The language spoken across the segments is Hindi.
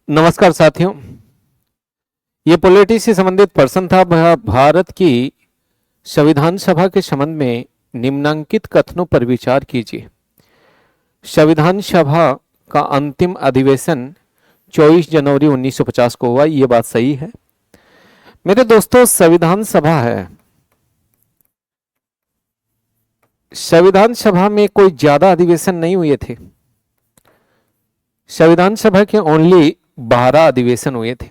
नमस्कार साथियों। ये पॉलिटिक्स से संबंधित प्रश्न था। भारत की संविधान सभा के संबंध में निम्नांकित कथनों पर विचार कीजिए। संविधान सभा का अंतिम अधिवेशन 24 जनवरी 1950 को हुआ। ये बात सही है मेरे दोस्तों। संविधान सभा है, संविधान सभा में कोई ज्यादा अधिवेशन नहीं हुए थे। संविधान सभा के ओनली 12 अधिवेशन हुए थे।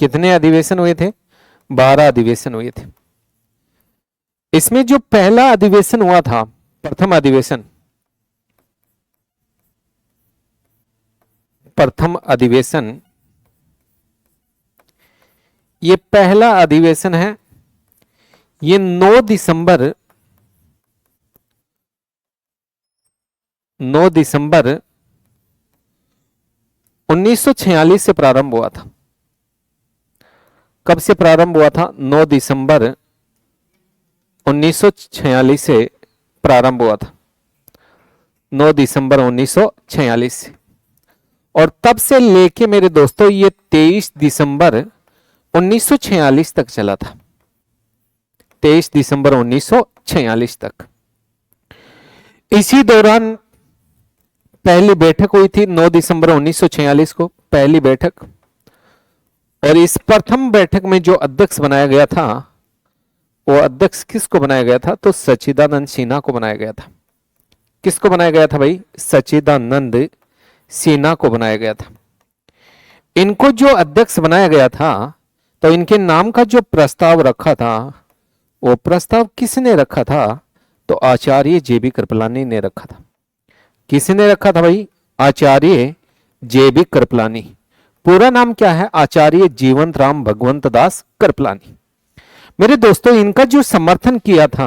कितने अधिवेशन हुए थे? 12 अधिवेशन हुए थे। इसमें जो पहला अधिवेशन हुआ था, प्रथम अधिवेशन, ये पहला अधिवेशन है। ये 9 दिसंबर 1946 से प्रारंभ हुआ था। कब से प्रारंभ हुआ था? 9 दिसंबर 1946 से प्रारंभ हुआ था। 9 दिसंबर 1946 से, और तब से लेके मेरे दोस्तों ये 23 दिसंबर 1946 तक चला था। 23 दिसंबर 1946 तक। इसी दौरान पहली बैठक हुई थी 9 दिसंबर 1946 को, पहली बैठक। और इस प्रथम बैठक में जो अध्यक्ष बनाया गया था, वो अध्यक्ष किसको बनाया गया था? तो सच्चिदानंद सिन्हा को बनाया गया था। किसको बनाया गया था भाई? सच्चिदानंद सिन्हा को बनाया गया था। इनको जो अध्यक्ष बनाया गया था, तो इनके नाम का जो प्रस्ताव रखा था, वो प्रस्ताव किसने रखा था? तो आचार्य जेबी कृपलानी ने रखा था। किसने रखा था भाई? आचार्य जेबी कृपलानी। पूरा नाम क्या है? आचार्य जीवंत राम भगवंत दास कृपलानी। मेरे दोस्तों, इनका जो समर्थन किया था,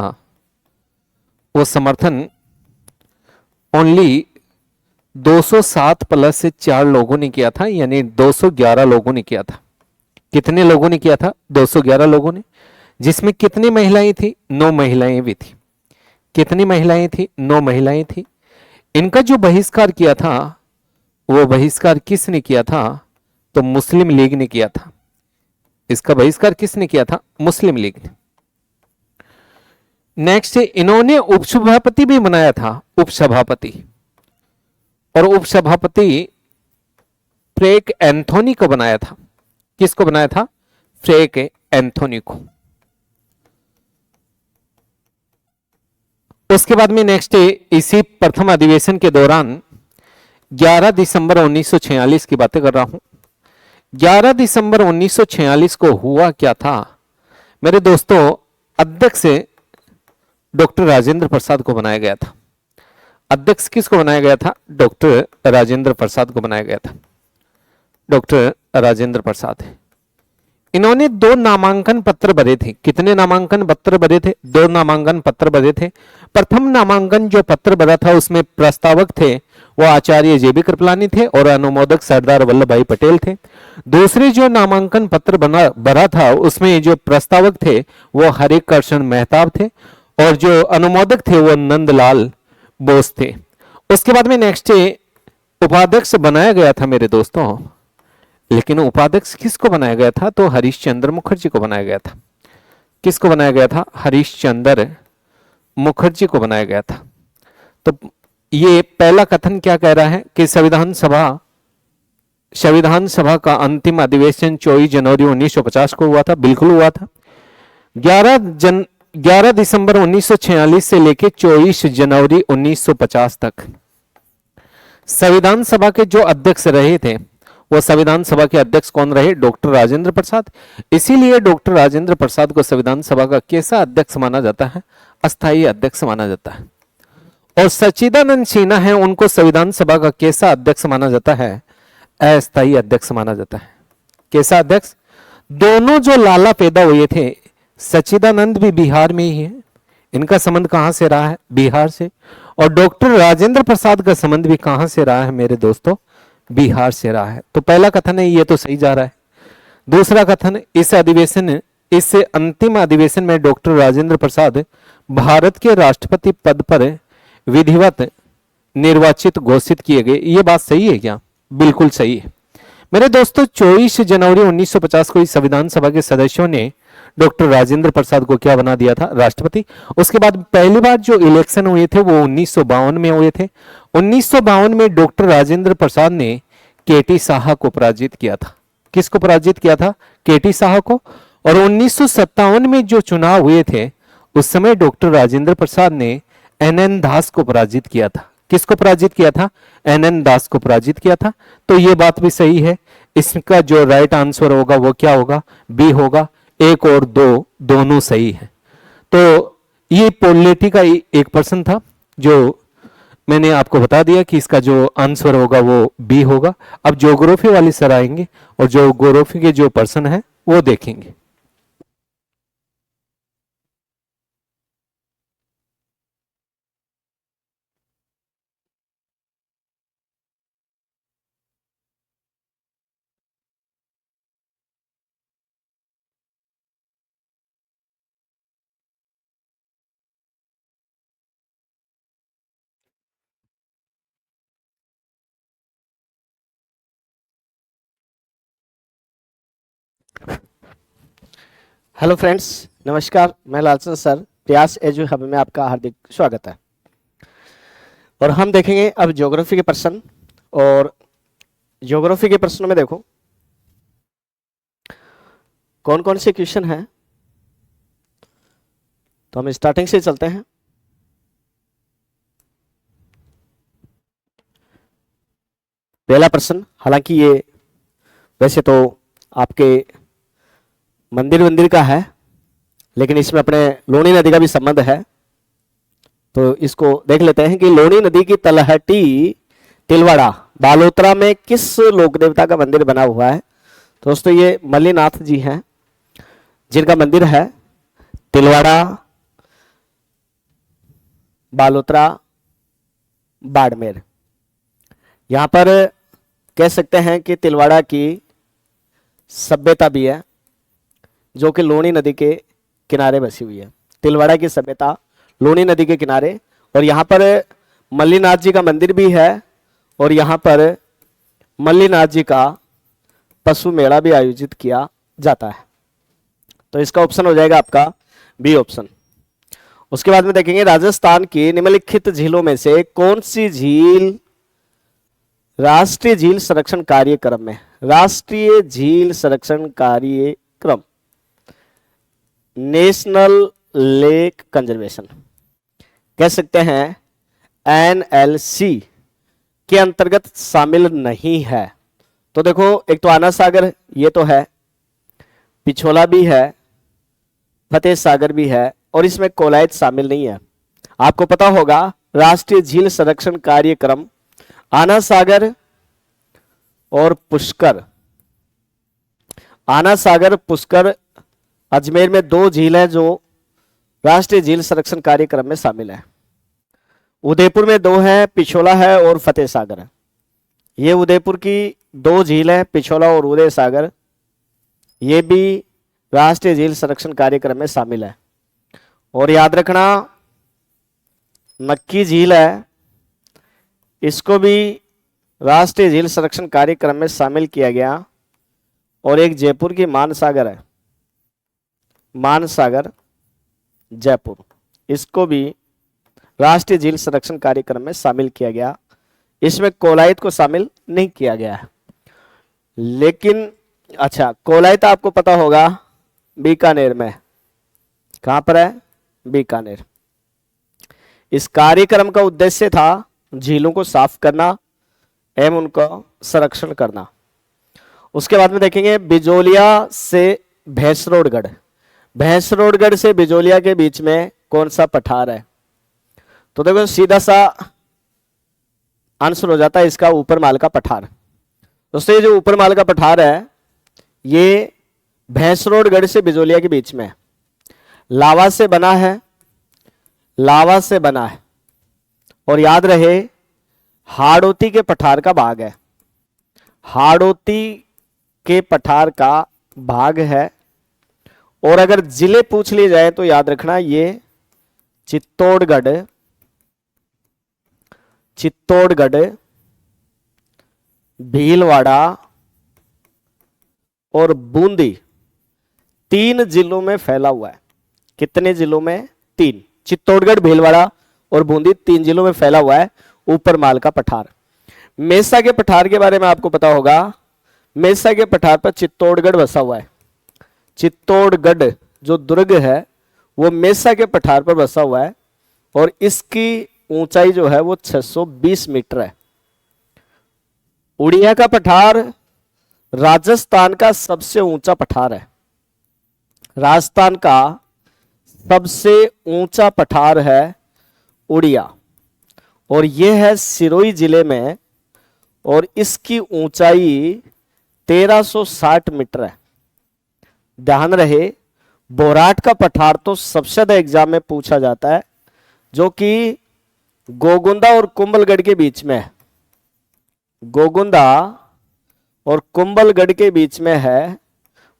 वो समर्थन ओनली 207 प्लस से 4 लोगों ने किया था, यानी 211 लोगों ने किया था। कितने लोगों ने किया था? 211 लोगों ने। जिसमें कितनी महिलाएं थी? 9 महिलाएं भी थी। कितनी महिलाएं थी? 9 महिलाएं थी। इनका जो बहिष्कार किया था, वो बहिष्कार किसने किया था? तो मुस्लिम लीग ने किया था। इसका बहिष्कार किसने किया था? मुस्लिम लीग ने। नेक्स्ट, इन्होंने उपसभापति भी बनाया था, उपसभापति। और उपसभापति फ्रैंक एंथोनी को बनाया था। किसको बनाया था? फ्रैंक एंथोनी को। उसके बाद में नेक्स्ट, इसी प्रथम अधिवेशन के दौरान 11 दिसंबर 1946 की बातें कर रहा हूं। 11 दिसंबर 1946 को हुआ क्या था मेरे दोस्तों? अध्यक्ष डॉक्टर राजेंद्र प्रसाद को बनाया गया था। अध्यक्ष किसको बनाया गया था? डॉक्टर राजेंद्र प्रसाद को बनाया गया था। डॉक्टर राजेंद्र प्रसाद। इन्होंने 2 नामांकन पत्र भरे थे। कितने नामांकन पत्र भरे थे? 2 नामांकन पत्र भरे थे। प्रथम नामांकन जो पत्र भरा था, उसमें प्रस्तावक थे वो आचार्य जेबी कृपलानी थे और अनुमोदक सरदार वल्लभ भाई पटेल थे। दूसरे जो नामांकन पत्र भरा था, उसमें जो प्रस्तावक थे वो हरे कृष्ण मेहताब थे, और जो अनुमोदक थे वो नंदलाल बोस थे। उसके बाद में नेक्स्ट, उपाध्यक्ष बनाया गया था मेरे दोस्तों। लेकिन उपाध्यक्ष किसको बनाया गया था? तो हरीशचंद्र मुखर्जी को बनाया गया था। किसको बनाया गया था? हरीशचंद्र मुखर्जी को बनाया गया था। तो ये पहला कथन क्या कह रहा है कि संविधान सभा का अंतिम अधिवेशन 24 जनवरी 1950 को हुआ था। बिल्कुल हुआ था। 11 दिसंबर 1946 से लेकर 24 जनवरी 1950 तक संविधान सभा के जो अध्यक्ष रहे थे, वो संविधान सभा के अध्यक्ष कौन रहे? डॉक्टर राजेंद्र प्रसाद। इसीलिए डॉक्टर राजेंद्र प्रसाद को संविधान सभा का कैसा अध्यक्ष माना जाता है? अस्थायी अध्यक्ष माना जाता है। और सच्चिदानंद सिन्हा है, उनको संविधान सभा का कैसा अध्यक्ष माना जाता है? अस्थायी अध्यक्ष माना जाता है। कैसा अध्यक्ष? दोनों जो लाला पैदा हुए थे, सच्चिदानंद भी बिहार में ही है। इनका संबंध कहां से रहा है? बिहार से। और डॉक्टर राजेंद्र प्रसाद का संबंध भी कहां से रहा है मेरे दोस्तों? बिहार से रहा है। तो पहला कथन है, ये तो सही जा रहा है। दूसरा कथन, इस अंतिम अधिवेशन में डॉक्टर राजेंद्र प्रसाद भारत के राष्ट्रपति पद पर विधिवत निर्वाचित घोषित किए गए। ये बात सही है क्या? बिल्कुल सही है। मेरे दोस्तों 24 जनवरी 1950 को इस संविधान सभा के सदस्यों ने डॉक्टर राजेंद्र प्रसाद को क्या बना दिया था? राष्ट्रपति। उसके बाद पहली बार जो इलेक्शन हुए थे वो 1952 में हुए थे। 1952 में डॉक्टर राजेंद्र प्रसाद ने केटी साहा को पराजित किया था। किसको पराजित किया था? केटी साहा को। और 1957 में जो चुनाव हुए थे उस समय डॉक्टर राजेंद्र प्रसाद ने एनएन दास को पराजित किया था। किसको पराजित किया था? एनएन दास को पराजित किया था। तो ये बात भी सही है। इसका जो राइट आंसर होगा वो क्या होगा? बी होगा। एक और दो दोनों सही है। तो ये पॉलिटी का एक प्रश्न था जो मैंने आपको बता दिया कि इसका जो आंसर होगा वो बी होगा। अब ज्योग्राफी वाली सर आएंगे और ज्योग्राफी के जो प्रश्न है वो देखेंगे। हेलो फ्रेंड्स, नमस्कार। मैं लालचंद सर, प्रयास एजू हब में आपका हार्दिक स्वागत है। और हम देखेंगे अब ज्योग्राफी के प्रश्न। और ज्योग्राफी के प्रश्नों में देखो कौन कौन से क्वेश्चन हैं। तो हम स्टार्टिंग से चलते हैं। पहला प्रश्न, हालांकि ये वैसे तो आपके मंदिर मंदिर का है, लेकिन इसमें अपने लूणी नदी का भी संबंध है। तो इसको देख लेते हैं कि लूणी नदी की तलहटी तिलवाड़ा बालोतरा में किस लोक देवता का मंदिर बना हुआ है? तो दोस्तों ये मल्लीनाथ जी हैं, जिनका मंदिर है तिलवाड़ा बालोतरा बाड़मेर। यहां पर कह सकते हैं कि तिलवाड़ा की सभ्यता भी है, जो कि लूणी नदी के किनारे बसी हुई है। तिलवाड़ा की सभ्यता लूणी नदी के किनारे। और यहाँ पर मल्लीनाथ जी का मंदिर भी है, और यहाँ पर मल्लीनाथ जी का पशु मेला भी आयोजित किया जाता है। तो इसका ऑप्शन हो जाएगा आपका बी ऑप्शन। उसके बाद में देखेंगे राजस्थान की निम्नलिखित झीलों में से कौन सी झील राष्ट्रीय झील संरक्षण कार्यक्रम में, राष्ट्रीय झील संरक्षण कार्यक्रम, नेशनल लेक कंजर्वेशन कह सकते हैं एनएलसी के अंतर्गत शामिल नहीं है? तो देखो, एक तो आना सागर ये तो है, पिछोला भी है, फतेह सागर भी है, और इसमें कोलायत शामिल नहीं है। आपको पता होगा राष्ट्रीय झील संरक्षण कार्यक्रम आना सागर और पुष्कर, आना सागर पुष्कर अजमेर में दो झील हैं जो राष्ट्रीय झील संरक्षण कार्यक्रम में शामिल है। उदयपुर में दो हैं, पिछोला है और फतेह सागर है। ये उदयपुर की दो झील है, पिछोला और उदय सागर, ये भी राष्ट्रीय झील संरक्षण कार्यक्रम में शामिल है। और याद रखना नक्की झील है, इसको भी राष्ट्रीय झील संरक्षण कार्यक्रम में शामिल किया गया। और एक जयपुर की मानसागर है, मानसागर जयपुर, इसको भी राष्ट्रीय झील संरक्षण कार्यक्रम में शामिल किया गया। इसमें कोलायत को शामिल नहीं किया गया है। लेकिन अच्छा, कोलायत आपको पता होगा बीकानेर में। कहां पर है? बीकानेर। इस कार्यक्रम का उद्देश्य था झीलों को साफ करना एवं उनका संरक्षण करना। उसके बाद में देखेंगे बिजोलिया से भैंसरोडगढ़, भैंसरोडगढ़ से बिजोलिया के बीच में कौन सा पठार है? तो देखो सीधा सा आंसर हो जाता है इसका ऊपर माल का पठार। दोस्तों ये जो ऊपर माल का पठार है ये भैंसरोडगढ़ से बिजोलिया के बीच में लावा से बना है, लावा से बना है। और याद रहे हाड़ौती के पठार का भाग है, हाड़ौती के पठार का भाग है। और अगर जिले पूछ लिए जाए तो याद रखना ये चित्तौड़गढ़, चित्तौड़गढ़, भीलवाड़ा और बूंदी 3 जिलों में फैला हुआ है। कितने जिलों में? 3। चित्तौड़गढ़, भीलवाड़ा और बूंदी 3 जिलों में फैला हुआ है ऊपर माल का पठार। मेसा के पठार के बारे में आपको पता होगा। मेसा के पठार पर चित्तौड़गढ़ बसा हुआ है। चित्तौड़गढ़ जो दुर्ग है वो मेसा के पठार पर बसा हुआ है और इसकी ऊंचाई जो है वो 620 मीटर है। उड़िया का पठार राजस्थान का सबसे ऊंचा पठार है। राजस्थान का सबसे ऊंचा पठार है उड़िया और यह है सिरोही जिले में और इसकी ऊंचाई 1360 मीटर है। ध्यान रहे, बोराट का पठार तो सबसे ज्यादा एग्जाम में पूछा जाता है, जो कि गोगुंदा और कुंभलगढ़ के बीच में है। गोगुंदा और कुंभलगढ़ के बीच में है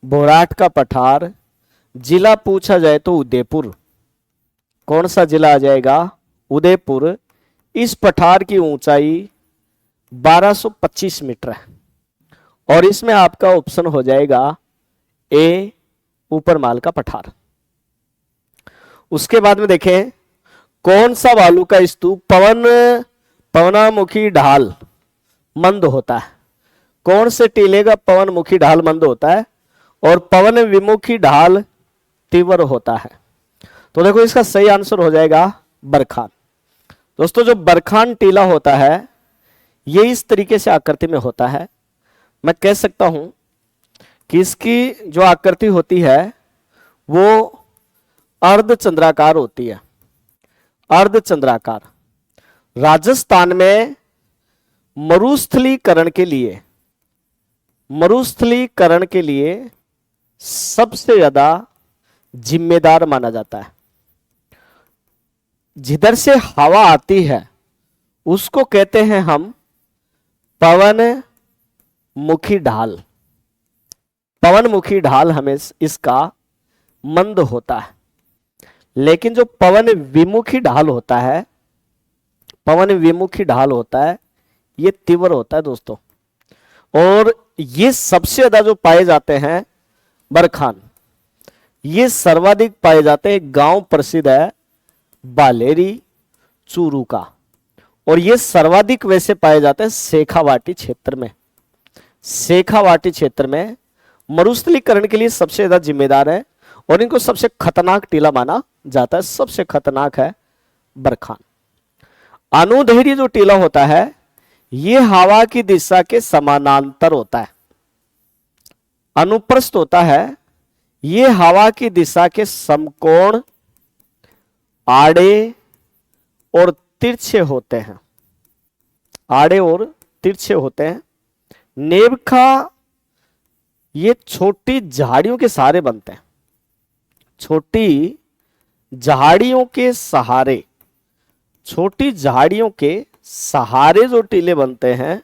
बोराट का पठार। जिला पूछा जाए तो उदयपुर। कौन सा जिला आ जाएगा? उदयपुर। इस पठार की ऊंचाई 1225 मीटर है और इसमें आपका ऑप्शन हो जाएगा ए, ऊपर माल का पठार। उसके बाद में देखें, कौन सा बालू का स्तूप पवनामुखी ढाल मंद होता है? कौन से टीले का पवनमुखी ढाल मंद होता है और पवन विमुखी ढाल तीव्र होता है? तो देखो इसका सही आंसर हो जाएगा बरखान। दोस्तों जो बरखान टीला होता है ये इस तरीके से आकृति में होता है। मैं कह सकता हूं कि इसकी जो आकृति होती है वो अर्धचंद्राकार होती है। अर्धचंद्राकार। राजस्थान में मरुस्थलीकरण के लिए सबसे ज्यादा जिम्मेदार माना जाता है। जिधर से हवा आती है उसको कहते हैं हम पवन मुखी ढाल। पवन मुखी ढाल हमें इसका मंद होता है, लेकिन जो पवन विमुखी ढाल होता है, ये तीव्र होता है दोस्तों। और ये सबसे ज्यादा जो पाए जाते हैं बरखान, ये सर्वाधिक पाए जाते हैं। गांव प्रसिद्ध है बालेरी चूरू का और ये सर्वाधिक वैसे पाए जाते हैं शेखावाटी क्षेत्र में। शेखावाटी क्षेत्र में मरुस्थलीकरण के लिए सबसे ज्यादा जिम्मेदार है और इनको सबसे खतरनाक टीला माना जाता है। सबसे खतरनाक है बरखान। अनुदैर्घ्य जो टीला होता है ये हवा की दिशा के समानांतर होता है। अनुप्रस्थ होता है, ये हवा की दिशा के समकोण, आड़े और तिरछे होते हैं। आड़े और तिरछे होते हैं। नेबखा ये छोटी झाड़ियों के सहारे बनते हैं। छोटी झाड़ियों के सहारे, छोटी झाड़ियों के सहारे जो टीले बनते हैं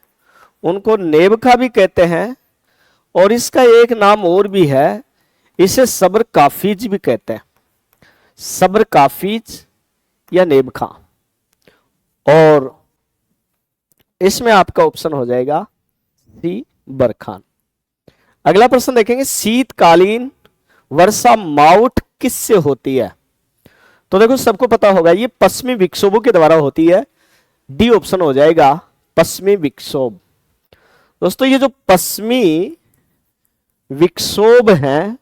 उनको नेबखा भी कहते हैं और इसका एक नाम और भी है, इसे सब्र काफिज भी कहते हैं। सब्र काफिज या नेबखा। और इसमें आपका ऑप्शन हो जाएगा सी, बरखान। अगला प्रश्न देखेंगे, शीतकालीन वर्षा माउट किससे होती है? तो देखो सबको पता होगा ये पश्चिमी विक्षोभों के द्वारा होती है। डी ऑप्शन हो जाएगा पश्चिमी विक्षोभ। दोस्तों ये जो पश्चिमी विक्षोभ हैं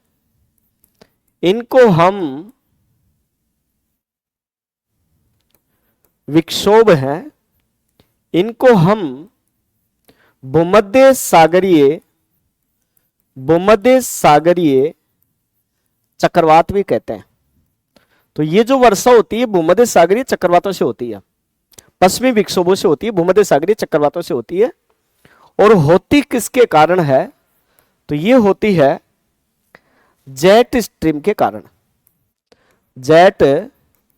इनको हम भूमध्य सागरीय चक्रवात भी कहते हैं। तो ये जो वर्षा होती है भूमध्य सागरीय चक्रवातों से होती है, पश्चिमी विक्षोभों से होती है, भूमध्य सागरीय चक्रवातों से होती है। और होती किसके कारण है? तो ये होती है जेट स्ट्रीम के कारण। जेट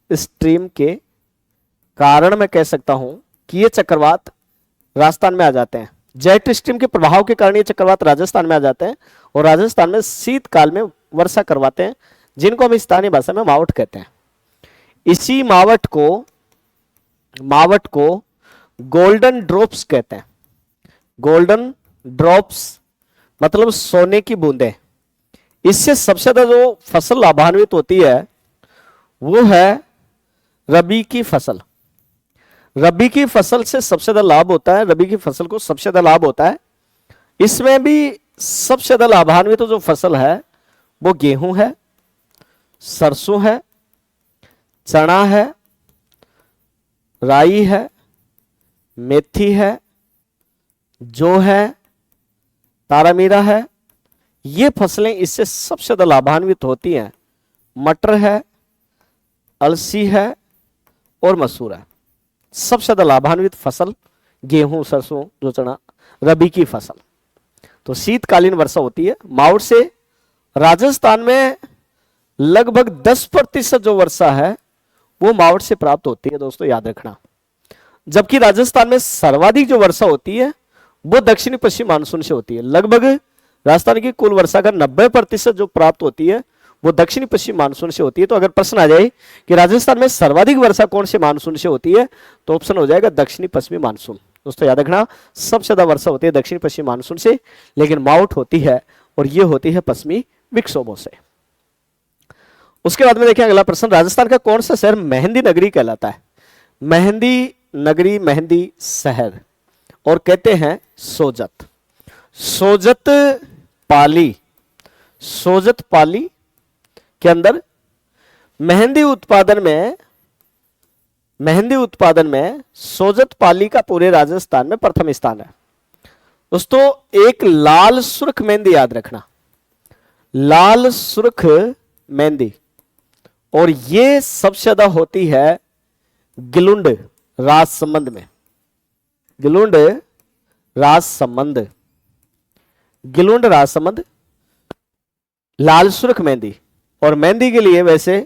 स्ट्रीम के कारण मैं कह सकता हूं कि ये चक्रवात राजस्थान में आ जाते हैं। जेट स्ट्रीम के प्रभाव के कारण ये चक्रवात राजस्थान में आ जाते हैं और राजस्थान में शीतकाल में वर्षा करवाते हैं, जिनको हम स्थानीय भाषा में मावट कहते हैं। इसी मावट को गोल्डन ड्रॉप्स कहते हैं। गोल्डन ड्रॉप्स मतलब सोने की बूंदें। इससे सबसे ज्यादा जो फसल लाभान्वित होती है वो है रबी की फसल। रबी की फसल से सबसे ज्यादा लाभ होता है, रबी की फसल को सबसे ज्यादा लाभ होता है। इसमें भी सबसे ज्यादा लाभान्वित जो फसल है वो गेहूं है, सरसों है, चना है, राई है, मेथी है, जौ है, तारामीरा है। ये फसलें इससे सबसे ज्यादा लाभान्वित होती हैं। मटर है, अलसी है और मसूर है। सबसे ज्यादा लाभान्वित फसल गेहूं, सरसों, जो चना, रबी की फसल। तो शीतकालीन वर्षा होती है। मावठ से राजस्थान में लगभग 10% जो वर्षा है वो मावठ से प्राप्त होती है दोस्तों, याद रखना। जबकि राजस्थान में सर्वाधिक जो वर्षा होती है वो दक्षिणी पश्चिम मानसून से होती है। लगभग राजस्थान की कुल वर्षा का 90% जो प्राप्त होती है वो दक्षिणी पश्चिम मानसून से होती है। तो अगर प्रश्न आ जाए कि राजस्थान में सर्वाधिक वर्षा कौन से मानसून से होती है तो ऑप्शन हो जाएगा दक्षिणी पश्चिमी मानसून। दोस्तों याद रखना, सबसे ज्यादा वर्षा होती है दक्षिणी पश्चिम मानसून से, लेकिन मावठ होती है और ये होती है पश्चिमी विक्षोभों से। उसके बाद में देखिए अगला प्रश्न, राजस्थान का कौन सा शहर मेहंदी नगरी कहलाता है? मेहंदी नगरी, मेहंदी शहर, और कहते हैं सोजत। सोजत पाली, सोजत पाली के अंदर मेहंदी उत्पादन में सोजत पाली का पूरे राजस्थान में प्रथम स्थान है। दोस्तों एक लाल सुर्ख मेहंदी याद रखना, लाल सुर्ख मेहंदी, और ये सबसे ज्यादा होती है गिलुंड राजसमंद में। गिलुंड राजसमंद, गिलुंड राजसमंद, लाल सुर्ख मेहंदी। और मेहंदी के लिए वैसे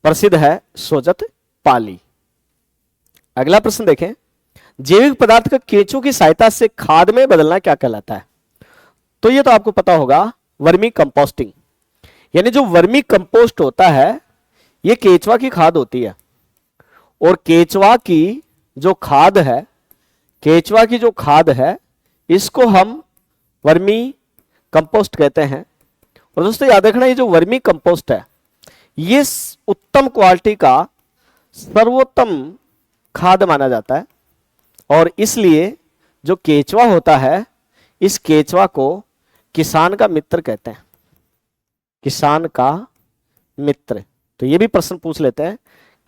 प्रसिद्ध है सोजत पाली। अगला प्रश्न देखें, जैविक पदार्थ का केंचुओं की सहायता से खाद में बदलना क्या कहलाता है? तो ये तो आपको पता होगा, वर्मी कंपोस्टिंग। यानी जो वर्मी कंपोस्ट होता है ये केंचुआ की खाद होती है, और केंचुआ की जो खाद है, केंचुआ की जो खाद है इसको हम वर्मी कंपोस्ट कहते हैं। और दोस्तों याद रखना, ये जो वर्मी कंपोस्ट है ये उत्तम क्वालिटी का सर्वोत्तम खाद माना जाता है, और इसलिए जो केंचुआ होता है इस केंचुआ को किसान का मित्र कहते हैं, किसान का मित्र। तो ये भी प्रश्न पूछ लेते हैं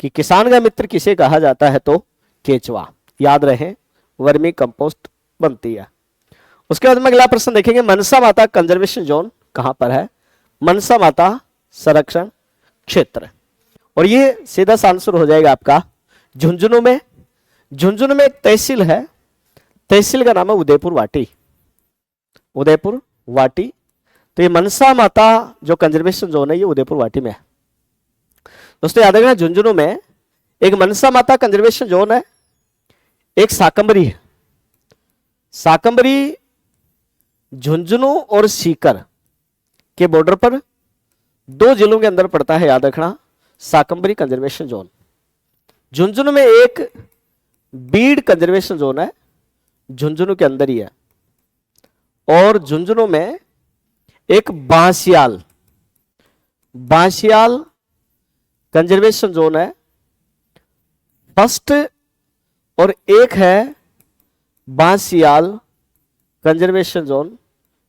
कि किसान का मित्र किसे कहा जाता है? तो केंचुआ। याद रहे, वर्मी कंपोस्ट बनती है। उसके बाद में अगला प्रश्न देखेंगे, मनसा माता कंजर्वेशन जोन कहां पर है? मनसा माता संरक्षण क्षेत्र, और ये सीधा सा आंसर हो जाएगा आपका झुंझुनू में। झुंझुनू में एक तहसील है, तहसील का नाम है उदयपुर वाटी, उदयपुर वाटी। तो ये मनसा माता जो कंजर्वेशन जोन है ये उदयपुर वाटी में है। दोस्तों याद रखना, झुंझुनू में एक मनसा माता कंजर्वेशन जोन है, एक साकंबरी है। साकंबरी झुंझुनू और सीकर के बॉर्डर पर 2 जिलों के अंदर पड़ता है, याद रखना, साकंबरी कंजर्वेशन जोन। झुंझुनू में एक बीड कंजर्वेशन जोन है, झुंझुनू के अंदर ही है, और झुंझुनू में एक बांसियाल कंजर्वेशन जोन है फर्स्ट, और एक है बांसियाल कंजर्वेशन जोन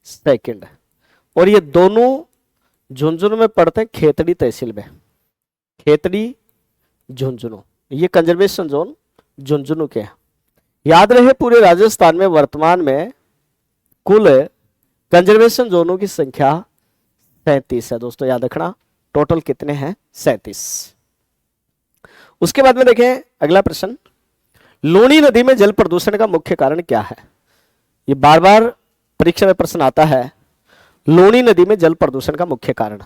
सेकंड। और ये दोनों झुंझुनू में पड़ते हैं, खेतड़ी तहसील में, खेतड़ी झुंझुनू। ये कंजर्वेशन जोन झुंझुनू के हैं। याद रहे, पूरे राजस्थान में वर्तमान में कुल कंजर्वेशन जोनों की संख्या 37 है। दोस्तों याद रखना, टोटल कितने हैं? 37। उसके बाद में देखें अगला प्रश्न, लूणी नदी में जल प्रदूषण का मुख्य कारण क्या है? ये बार बार परीक्षा में प्रश्न आता है, लूणी नदी में जल प्रदूषण का मुख्य कारण।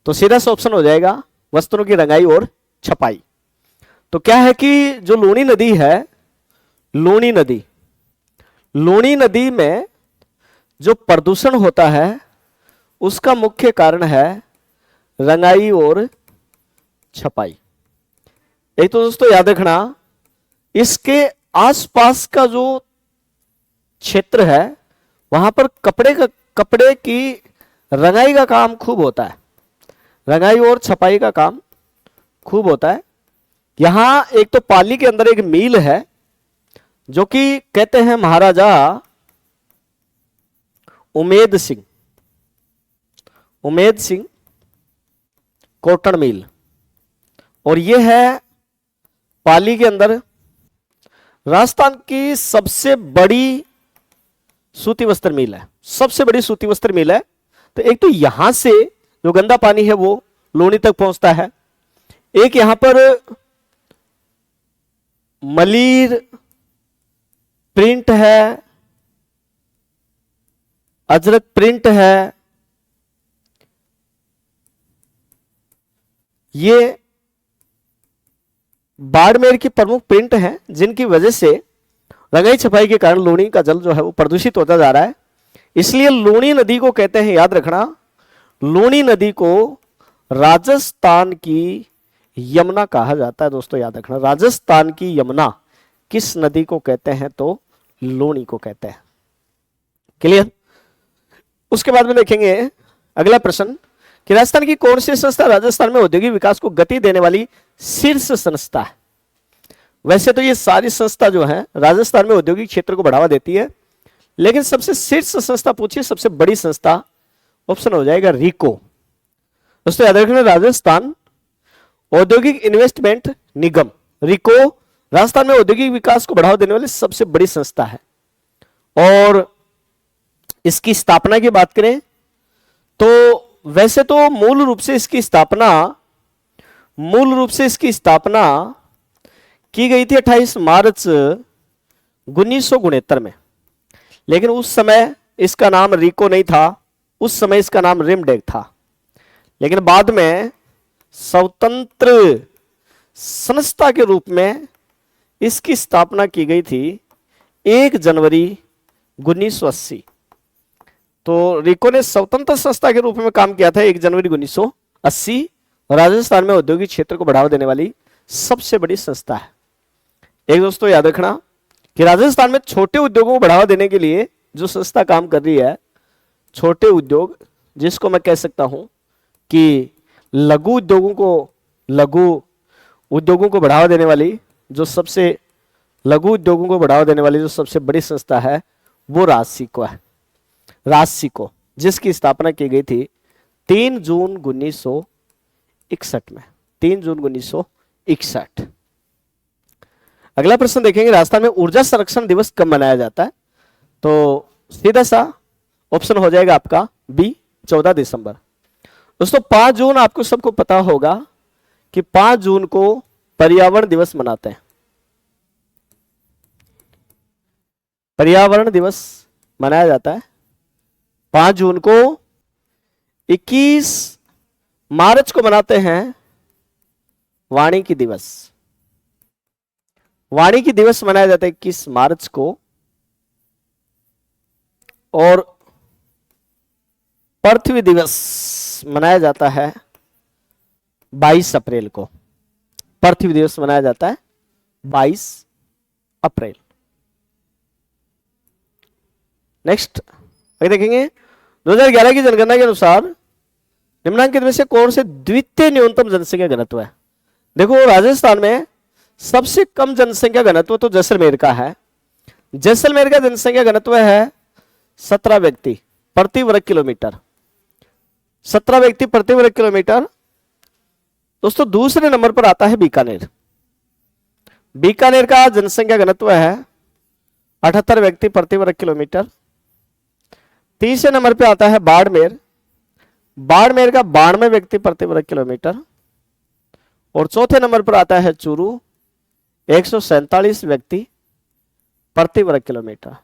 तो सीधा सा ऑप्शन हो जाएगा वस्त्रों की रंगाई और छपाई। तो क्या है कि जो लूणी नदी है, लूणी नदी में जो प्रदूषण होता है उसका मुख्य कारण है रंगाई और छपाई। एक तो दोस्तों याद रखना, इसके आसपास का जो क्षेत्र है वहां पर कपड़े की रंगाई का काम खूब होता है, रंगाई और छपाई का काम खूब होता है। यहां एक तो पाली के अंदर एक मिल है जो कि कहते हैं महाराजा उमेद सिंह कॉटन मिल, और ये है पाली के अंदर राजस्थान की सबसे बड़ी सूती वस्त्र मिल है, सबसे बड़ी सूती वस्त्र मिल है। तो एक तो यहां से जो गंदा पानी है वो लूनी तक पहुंचता है, एक यहां पर मलीर प्रिंट है, अजरक प्रिंट है, ये बाड़मेर की प्रमुख प्रिंट हैं जिनकी वजह से रंगाई छपाई के कारण लूनी का जल जो है वो प्रदूषित होता जा रहा है। इसलिए लूनी नदी को कहते हैं, याद रखना, लूनी नदी को राजस्थान की यमुना कहा जाता है। दोस्तों याद रखना, राजस्थान की यमुना किस नदी को कहते हैं? तो लूनी को कहते हैं। क्लियर? उसके बाद में देखेंगे अगला प्रश्न कि राजस्थान की कौन सी संस्था राजस्थान में औद्योगिक विकास को गति देने वाली शीर्ष संस्था है? वैसे तो ये सारी संस्था जो है राजस्थान में औद्योगिक क्षेत्र को बढ़ावा देती है, लेकिन सबसे शीर्ष संस्था पूछिए, सबसे बड़ी संस्था, ऑप्शन हो जाएगा रिको। दोस्तों याद रखना, राजस्थान औद्योगिक इन्वेस्टमेंट निगम, रिको, राजस्थान में औद्योगिक विकास को बढ़ावा देने वाली सबसे बड़ी संस्था है। और इसकी स्थापना की बात करें तो वैसे तो मूल रूप से इसकी स्थापना की गई थी 28 मार्च 1969 में, लेकिन उस समय इसका नाम रिको नहीं था, उस समय इसका नाम रिमडेक था। लेकिन बाद में स्वतंत्र संस्था के रूप में इसकी स्थापना की गई थी 1 जनवरी 1980। तो रिको ने स्वतंत्र संस्था के रूप में काम किया था 1 जनवरी 1980। राजस्थान में औद्योगिक क्षेत्र को बढ़ावा देने वाली सबसे बड़ी संस्था है। एक दोस्तों याद रखना कि राजस्थान में छोटे उद्योगों को बढ़ावा देने के लिए जो संस्था काम कर रही है, छोटे उद्योग, जिसको मैं कह सकता हूं कि लघु उद्योगों को बढ़ावा देने वाली जो सबसे बड़ी संस्था है वो राजसिको है। राजसिको, जिसकी स्थापना की गई थी 3 जून 1961 में, 3 जून 1961। अगला प्रश्न देखेंगे, राजस्थान में ऊर्जा संरक्षण दिवस कब मनाया जाता है? तो सीधा सा ऑप्शन हो जाएगा आपका बी, 14 दिसंबर। दोस्तों 5 जून आपको सबको पता होगा कि 5 जून को पर्यावरण दिवस मनाते हैं। पर्यावरण दिवस मनाया जाता है 5 जून को। 21 मार्च को मनाते हैं वानिकी दिवस। वानिकी दिवस मनाया जाता है 21 मार्च को। और पृथ्वी दिवस मनाया जाता है 22 अप्रैल को। पृथ्वी दिवस मनाया जाता है 22 अप्रैल। नेक्स्ट आगे देखेंगे, 2011 की जनगणना के अनुसार निम्नलिखित में से कौन से द्वितीय न्यूनतम जनसंख्या घनत्व है? देखो राजस्थान में सबसे कम जनसंख्या घनत्व तो जैसलमेर का है। जैसलमेर का जनसंख्या घनत्व है 17 व्यक्ति प्रति वर्ग किलोमीटर। 17 व्यक्ति प्रति वर्ग किलोमीटर। दोस्तों दूसरे नंबर पर आता है बीकानेर। बीकानेर का जनसंख्या घनत्व है 78 व्यक्ति प्रति वर्ग किलोमीटर। तीसरे नंबर पे आता है बाड़मेर। बाड़मेर का 92 व्यक्ति प्रति वर्ग किलोमीटर। और चौथे नंबर पर आता है चूरू, 147 व्यक्ति प्रति वर्ग किलोमीटर।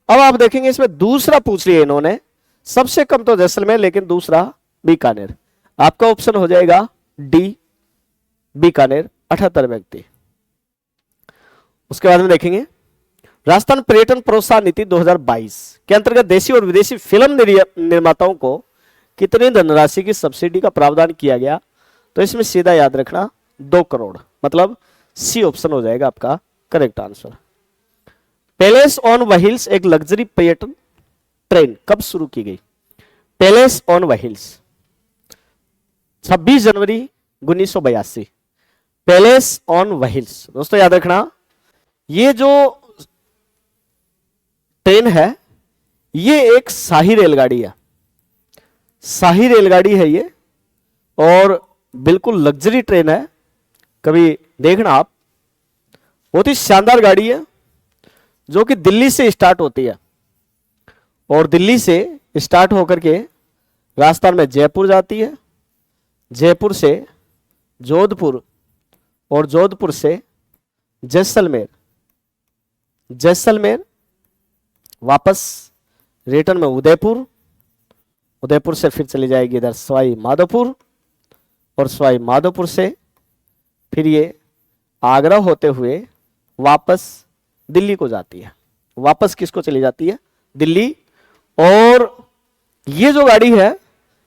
अब आप देखेंगे इसमें दूसरा पूछ लिया इन्होंने, सबसे कम तो जैसलमेर लेकिन दूसरा बीकानेर। आपका ऑप्शन हो जाएगा डी, बीकानेर, 78 व्यक्ति। उसके बाद में देखेंगे राजस्थान पर्यटन प्रोत्साहन नीति 2022 के अंतर्गत देशी और विदेशी फिल्म निर्माताओं को कितनी धनराशि की सब्सिडी का प्रावधान किया गया? तो इसमें सीधा याद रखना 2 करोड़, मतलब सी ऑप्शन हो जाएगा आपका correct answer. Palace on wheels एक लग्जरी पर्यटन ट्रेन कब शुरू की गई? Palace on wheels 26 January 1982। Palace on wheels दोस्तों याद रखना, ये जो ट्रेन है ये एक शाही रेलगाड़ी है, शाही रेलगाड़ी है ये, और बिल्कुल लग्जरी ट्रेन है। कभी देखना आप, बहुत ही शानदार गाड़ी है जो कि दिल्ली से स्टार्ट होती है और दिल्ली से स्टार्ट होकर के राजस्थान में जयपुर जाती है, जयपुर से जोधपुर और जोधपुर से जैसलमेर, जैसलमेर वापस रिटर्न में उदयपुर, उदयपुर से फिर चली जाएगी इधर सवाई माधोपुर और सवाई माधोपुर से फिर ये आगरा होते हुए वापस दिल्ली को जाती है। वापस किसको चली जाती है? दिल्ली। और ये जो गाड़ी है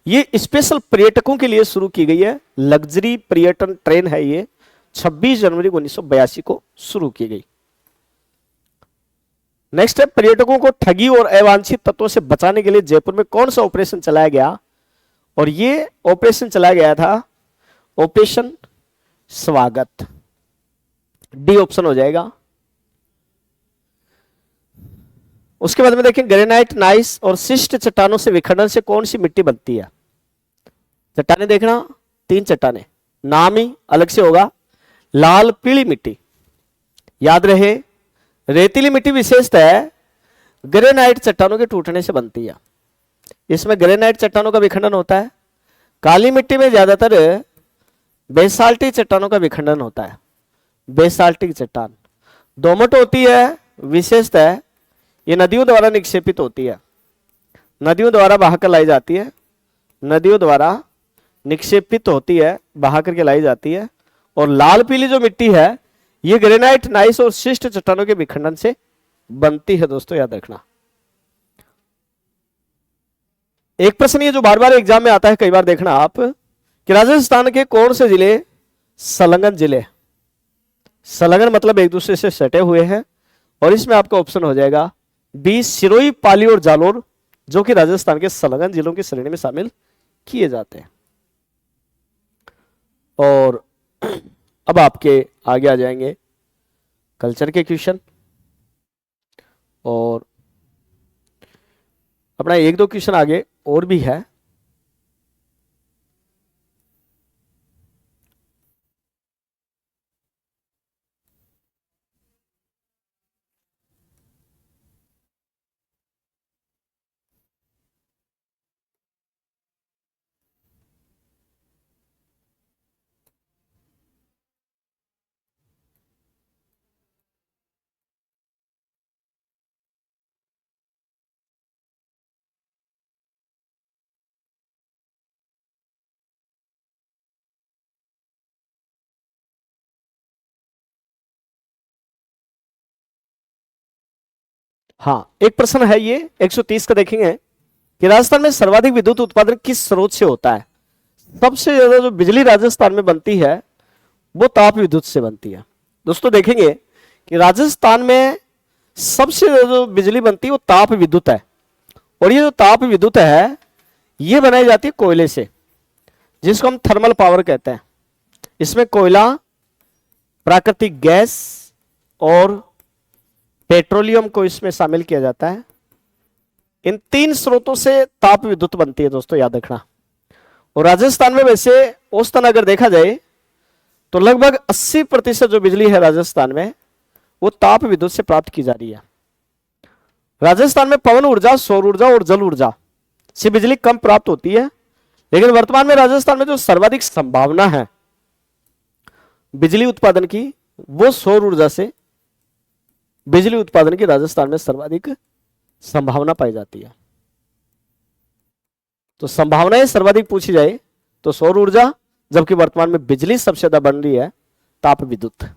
ये स्पेशल पर्यटकों के लिए शुरू की गई है, लग्जरी पर्यटन ट्रेन है ये। 26 जनवरी 1982 को शुरू की गई। नेक्स्ट है, पर्यटकों को ठगी और अवांछित तत्वों से बचाने के लिए जयपुर में कौन सा ऑपरेशन चलाया गया? और ये ऑपरेशन चलाया गया था ऑपरेशन स्वागत। डी ऑप्शन हो जाएगा। उसके बाद में देखें, ग्रेनाइट, नाइस और शिष्ट चट्टानों से विखंडन से कौन सी मिट्टी बनती है? चट्टाने देखना, 3 चट्टाने, नाम ही अलग से होगा। लाल पीली मिट्टी, याद रहे रेतीली मिट्टी विशेषतः ग्रेनाइट चट्टानों के टूटने से बनती है। इसमें ग्रेनाइट चट्टानों का विखंडन होता है। काली मिट्टी में ज्यादातर बेसाल्टिक चट्टानों का विखंडन होता है, बेसाल्टिक चट्टान। दोमट होती है, विशेषतः ये नदियों द्वारा निक्षेपित होती है, नदियों द्वारा बहाकर लाई जाती है, नदियों द्वारा निक्षेपित होती है, बहा करके लाई जाती है। और लाल पीली जो मिट्टी है ये ग्रेनाइट, नाइस और शिष्ट चट्टानों के विखंडन से बनती है। दोस्तों याद रखना। एक प्रश्न ये जो बार बार एग्जाम में आता है, कई बार देखना आप, कि राजस्थान के कौन से जिले संलग्न जिले? संलग्न मतलब एक दूसरे से सटे हुए हैं, और इसमें आपका ऑप्शन हो जाएगा बी, सिरोही, पाली और जालोर, जो कि राजस्थान के संलग्न जिलों की श्रेणी में शामिल किए जाते हैं। और अब आपके आगे आ जाएंगे कल्चर के क्वेश्चन, और अपना 1-2 क्वेश्चन आगे और भी है। हाँ, एक प्रश्न है ये 130 का देखेंगे कि राजस्थान में सर्वाधिक विद्युत उत्पादन किस स्रोत से होता है? सबसे ज्यादा जो बिजली राजस्थान में बनती है वो ताप विद्युत से बनती है। दोस्तों देखेंगे कि राजस्थान में सबसे ज्यादा जो बिजली बनती है वो ताप विद्युत है, और ये जो ताप विद्युत है ये बनाई जाती है कोयले से, जिसको हम थर्मल पावर कहते हैं। इसमें कोयला, प्राकृतिक गैस और पेट्रोलियम को इसमें शामिल किया जाता है। इन 3 स्रोतों से ताप विद्युत बनती है दोस्तों, याद रखना। और राजस्थान में वैसे औसतन अगर देखा जाए तो लगभग 80% जो बिजली है राजस्थान में वो ताप विद्युत से प्राप्त की जा रही है। राजस्थान में पवन ऊर्जा, सौर ऊर्जा और जल ऊर्जा से बिजली कम प्राप्त होती है, लेकिन वर्तमान में राजस्थान में जो सर्वाधिक संभावना है बिजली उत्पादन की वो सौर ऊर्जा से बिजली उत्पादन की राजस्थान में सर्वाधिक संभावना पाई जाती है। तो संभावनाएं सर्वाधिक पूछी जाए तो सौर ऊर्जा, जबकि वर्तमान में बिजली सबसे ज्यादा बन रही है ताप विद्युत।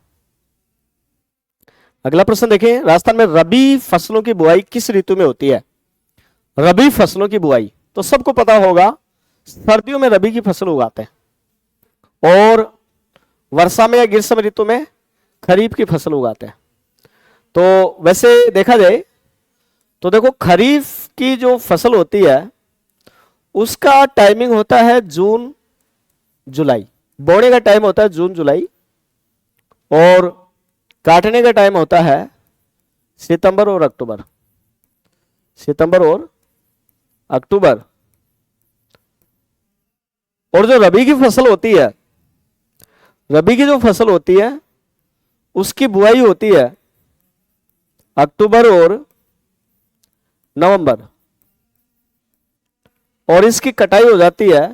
अगला प्रश्न देखें, राजस्थान में रबी फसलों की बुआई किस ऋतु में होती है? रबी फसलों की बुआई तो सबको पता होगा, सर्दियों में रबी की फसल उगाते हैं और वर्षा में या ग्रीष्म ऋतु में खरीफ की फसल उगाते हैं। तो वैसे देखा जाए तो देखो खरीफ की जो फसल होती है उसका टाइमिंग होता है जून जुलाई। बोने का टाइम होता है जून जुलाई, और काटने का टाइम होता है सितंबर और अक्टूबर। सितंबर और अक्टूबर। और जो रबी की फसल होती है, रबी की जो फसल होती है उसकी बुआई होती है अक्टूबर और नवंबर, और इसकी कटाई हो जाती है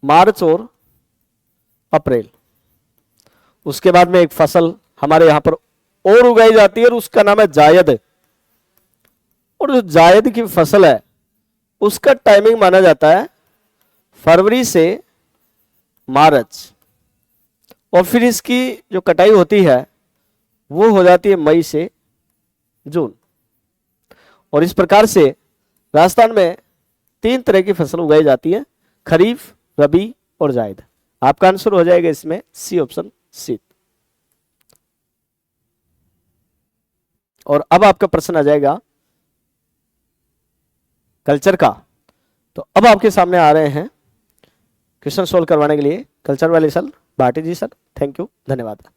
मार्च और अप्रैल। उसके बाद में एक फसल हमारे यहां पर और उगाई जाती है और उसका नाम है जायद। और जो जायद की फसल है उसका टाइमिंग माना जाता है फरवरी से मार्च, और फिर इसकी जो कटाई होती है वो हो जाती है मई से जून। और इस प्रकार से राजस्थान में 3 तरह की फसल उगाई जाती है, खरीफ, रबी और जायद। आपका आंसर हो जाएगा इसमें सी, ऑप्शन सी। और अब आपका प्रश्न आ जाएगा कल्चर का। तो अब आपके सामने आ रहे हैं क्वेश्चन सोल्व करवाने के लिए कल्चर वाले sir Bhati ji. Sir thank you, धन्यवाद।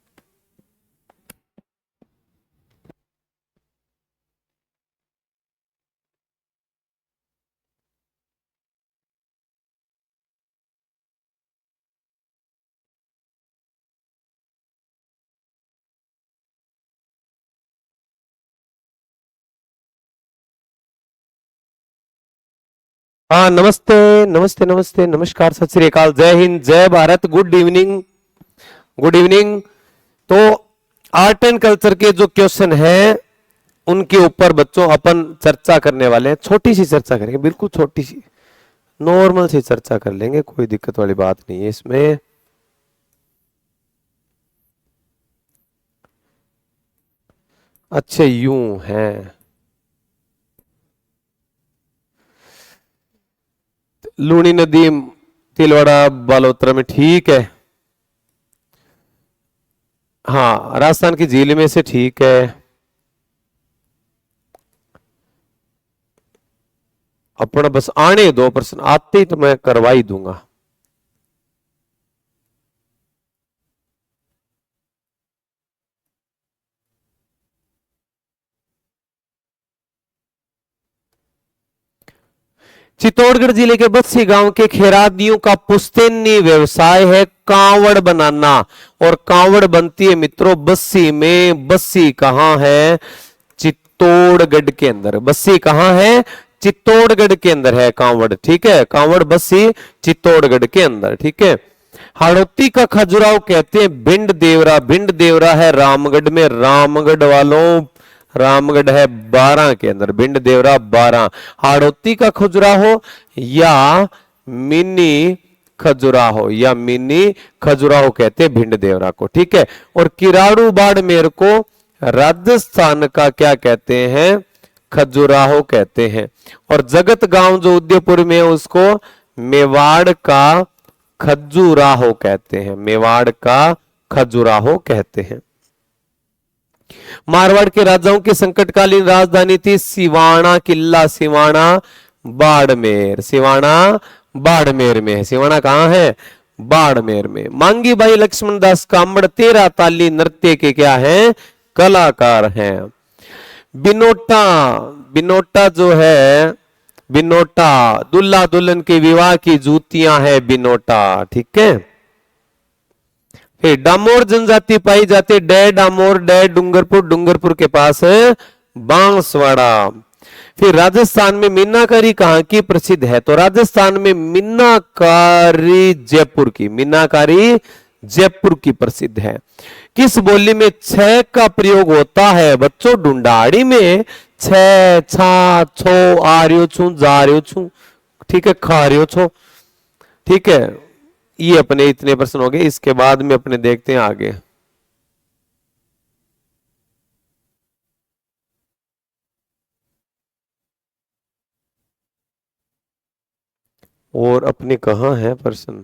हाँ, नमस्ते नमस्ते नमस्ते, नमस्कार, सत श्री अकाल, जय हिंद, जय Bharat, good evening, good evening. तो आर्ट एंड कल्चर के जो क्वेश्चन है उनके ऊपर बच्चों अपन चर्चा करने वाले हैं। छोटी सी चर्चा करेंगे, बिल्कुल छोटी सी, नॉर्मल सी चर्चा कर लेंगे, कोई दिक्कत वाली बात नहीं है इसमें। अच्छे यूं हैं, लूनी नदी तिलवाड़ा बालोतरा में, ठीक है। हाँ, राजस्थान की झील में से, ठीक है। अपना बस आने दो प्रश्न, आते ही तो मैं करवा ही दूंगा। चित्तौड़गढ़ जिले के बस्सी गांव के खेरादियों का पुश्तैनी व्यवसाय है कांवड़ बनाना, और कांवड़ बनती है मित्रों बस्सी में। बस्सी कहां है? चित्तौड़गढ़ के अंदर। बस्सी कहां है? चित्तौड़गढ़ के अंदर है कांवड़, ठीक है। कांवड़ बस्सी चित्तौड़गढ़ के अंदर, ठीक है। हाड़ौती का खजुराहो कहते हैं भिंड देवरा। भिंड देवरा है रामगढ़ में, रामगढ़ वालों, रामगढ़ है 12 के अंदर, भिंड देवरा 12। हाड़ौती का खजुराहो या मिनी खजुराहो, या मिनी खजुराहो कहते हैं भिंड देवरा को, ठीक है। और किराड़ू बाड़मेर को राजस्थान का क्या कहते हैं? खजुराहो कहते हैं। और जगत गांव जो उदयपुर में है उसको मेवाड़ का खजुराहो कहते हैं, मेवाड़ का खजुराहो कहते हैं। मारवाड़ के राजाओं की संकटकालीन राजधानी थी सिवाना किला, सिवाना बाड़मेर। सिवाना बाड़मेर में है। सिवाना कहां है? बाड़मेर में। मांगी भाई लक्ष्मण दास कामड़ 13 ताली नृत्य के क्या हैं? कलाकार हैं। बिनोटा, बिनोटा जो है, बिनोटा दुल्हा दुल्हन के विवाह की जूतियां है बिनोटा, ठीक है। फिर डामोर जनजाति पाई जाती, डै डामोर, डै डूंगरपुर, डूंगरपुर के पास है बांसवाड़ा। फिर राजस्थान में मीनाकारी कहां की प्रसिद्ध है? तो राजस्थान में मीनाकारी जयपुर की, मीनाकारी जयपुर की प्रसिद्ध है। किस बोली में छ का प्रयोग होता है बच्चों? ढूंढाड़ी में छ, छा, छो, आ रही छू, जा रही छू, ठीक है, खा रही छो, ठीक है। ये अपने इतने प्रश्न हो गए, इसके बाद में अपने देखते हैं आगे। और अपने कहां है प्रश्न?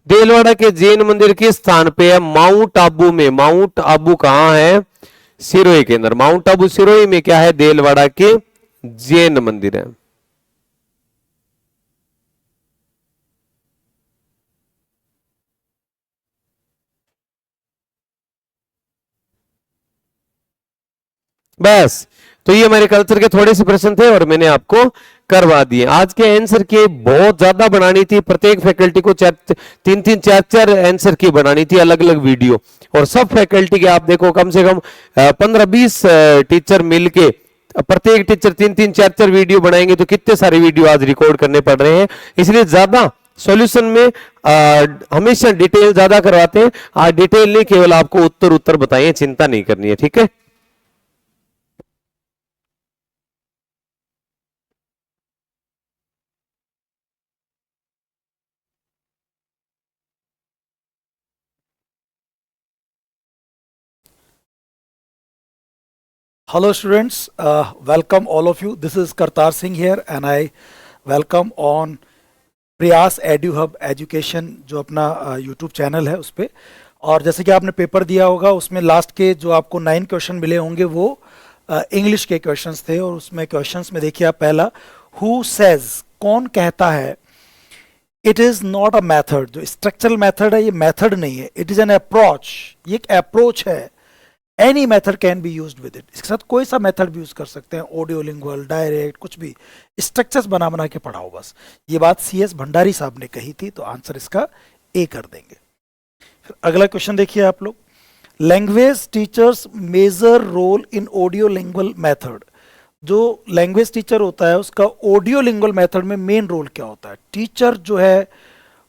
देलवाड़ा के जैन मंदिर किस स्थान पे है? माउंट आबू में। माउंट आबू कहां है? सिरोही के अंदर। माउंट आबू सिरोही में क्या है? देलवाड़ा के जैन मंदिर है। बस, तो ये हमारे कल्चर के थोड़े से प्रश्न थे और मैंने आपको करवा दिए। आज के आंसर की बहुत ज्यादा बनानी थी, प्रत्येक फैकल्टी को तीन तीन चार चार आंसर की बनानी थी, अलग अलग वीडियो। और सब फैकल्टी के आप देखो कम से कम 15-20 टीचर मिलके प्रत्येक टीचर तीन तीन चार चार वीडियो बनाएंगे तो कितने सारे वीडियो आज रिकॉर्ड करने पड़ रहे हैं। इसलिए ज्यादा सॉल्यूशन में हमेशा डिटेल ज्यादा करवाते हैं। आज डिटेल नहीं, केवल आपको उत्तर उत्तर बताइए, चिंता नहीं करनी है, ठीक है। Hello students, welcome all of you. This is Kartar Singh here and I welcome on प्रयास एड्यू हब एजुकेशन जो अपना यूट्यूब चैनल है उस पर। और जैसे कि आपने पेपर दिया होगा उसमें लास्ट के जो आपको 9 क्वेश्चन मिले होंगे वो इंग्लिश के क्वेश्चंस थे। और उसमें क्वेश्चंस में देखिए आप पहला, हु सेज, कौन कहता है, it is not a method. जो स्ट्रक्चरल मैथड है ये मैथड नहीं है, इट इज़ एन अप्रोच, ये एक अप्रोच है। Any method can be used with it, इसके साथ कोई सा मेथड भी यूज कर सकते हैं, ऑडियो लिंगुअल, डायरेक्ट, कुछ भी, स्ट्रक्चर्स बना बना के पढ़ाओ बस। ये बात CS भंडारी साहब ने कही थी, तो आंसर इसका ए कर देंगे। फिर अगला क्वेश्चन देखिए आप लोग, language teachers major role in audio lingual method. जो लैंग्वेज टीचर होता है उसका ऑडियो लिंगुअल मेथड में मेन रोल क्या होता है? टीचर जो है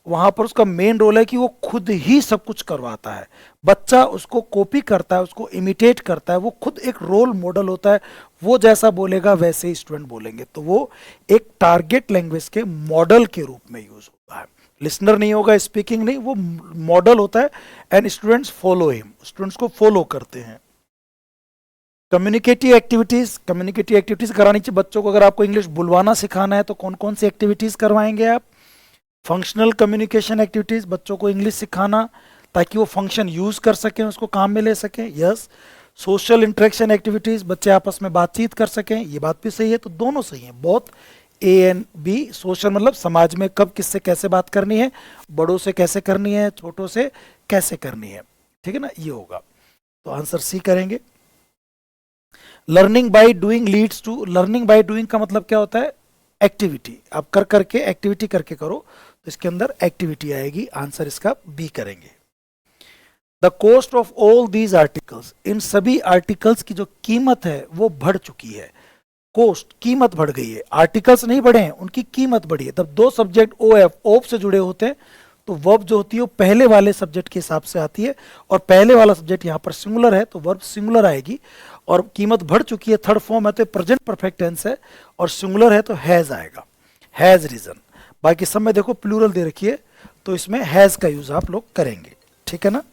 वहां पर उसका मेन रोल है कि वो खुद ही सब कुछ करवाता है, बच्चा उसको कॉपी करता है, उसको इमिटेट करता है, वो खुद एक रोल मॉडल होता है, वो जैसा बोलेगा वैसे ही स्टूडेंट बोलेंगे। तो वो एक टारगेट लैंग्वेज के मॉडल के रूप में यूज होता है। लिसनर नहीं होगा, स्पीकिंग नहीं, वो मॉडल होता है and students follow him, students को फॉलो करते हैं। कम्युनिकेटिव एक्टिविटीज करानी चाहिए बच्चों को। अगर आपको इंग्लिश बुलवाना सिखाना है तो कौन कौन सी एक्टिविटीज करवाएंगे आप? फंक्शनल कम्युनिकेशन एक्टिविटीज, बच्चों को इंग्लिश सिखाना ताकि वो फंक्शन यूज कर सकें, उसको काम में ले सकें। यस। सोशल इंटरेक्शन एक्टिविटीज, बच्चे आपस में बातचीत कर सकें, ये बात भी सही है, तो दोनों सही है, both A and B। Social मतलब समाज में कब किससे कैसे बात करनी है, बड़ों से कैसे करनी है, छोटों से कैसे करनी है, ठीक है ना, ये होगा। तो आंसर सी करेंगे। Learning by doing leads to, learning by doing का मतलब क्या होता है? एक्टिविटी, आप कर करके एक्टिविटी करके करो, तो इसके अंदर एक्टिविटी आएगी, आंसर इसका बी करेंगे। The cost of all these articles, इन सभी आर्टिकल्स की जो कीमत है वो बढ़ चुकी है। कॉस्ट, कीमत बढ़ गई है, आर्टिकल्स नहीं बढ़े हैं, उनकी कीमत बढ़ी है। तब दो सब्जेक्ट OF से जुड़े होते हैं तो वर्ब जो होती है वो पहले वाले सब्जेक्ट के हिसाब से आती है, और पहले वाला सब्जेक्ट यहाँ पर सिंगुलर है तो वर्ब सिंगुलर आएगी। और कीमत बढ़ चुकी है, थर्ड फॉर्म है तो प्रेजेंट परफेक्ट टेंस है, और सिंगुलर है तो हैज आएगा, हैज रीजन। बाकी सब में देखो प्लूरल दे रखी है तो इसमें हैज का यूज आप लोग करेंगे, ठीक है ना।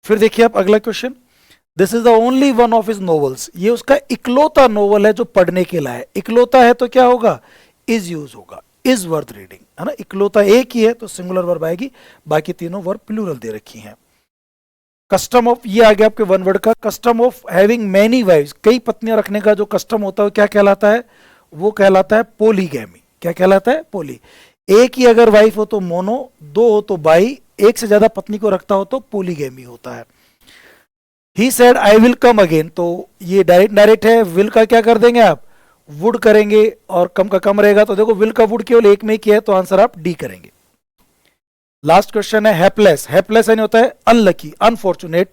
फिर देखिए आप अगला question, this is the only one of his novels, ये उसका इकलौता नॉवल है जो पढ़ने के लायक। इकलौता है तो क्या होगा? इज यूज होगा, इज वर्थ रीडिंग, है ना। इकलौता एक ही है तो सिंगुलर वर्ब आएगी, बाकी तीनों वर्ब प्लूरल दे रखी हैं। कस्टम ऑफ, ये आ गया आपके वन वर्ड का, custom of having many wifes, कई पत्नियां रखने का जो कस्टम होता है क्या कहलाता है? वो कहलाता है पोलीगैमी। क्या कहलाता है? पोली। एक ही अगर वाइफ हो तो मोनो, दो हो तो बाई, एक से ज्यादा पत्नी को रखता हो तो पोलीगैमी होता है। He said I will come again, तो ये डायरेक्ट है, विल का क्या कर देंगे आप? वुड करेंगे, और कम का कम रहेगा, तो देखो विल का वुड केवल एक में ही किया है तो आंसर आप डी करेंगे। लास्ट क्वेश्चन है हैपलेस, हैपलेस यानी होता है अनलकी, अनफॉर्चुनेट,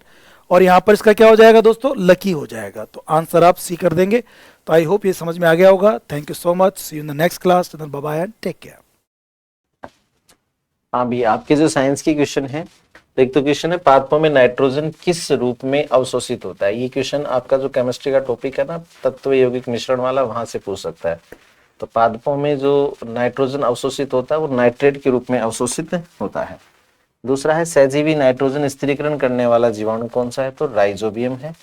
और यहां पर इसका क्या हो जाएगा दोस्तों? लकी हो जाएगा, तो आंसर आप सी कर देंगे। तो आई होप ये समझ में आ गया होगा। Thank you so much, see you in the next class, bye bye and take care. हाँ भैया, आपके जो साइंस की क्वेश्चन है, तो एक तो क्वेश्चन है पादपों में नाइट्रोजन किस रूप में अवशोषित होता है। ये क्वेश्चन आपका जो केमिस्ट्री का टॉपिक है ना, तत्व यौगिक मिश्रण वाला, वहां से पूछ सकता है। तो पादपों में जो नाइट्रोजन अवशोषित होता है वो नाइट्रेट के रूप में अवशोषित होता है। दूसरा है सहजीवी नाइट्रोजन स्थिरीकरण करने वाला जीवाणु कौन सा है? तो राइजोबियम है।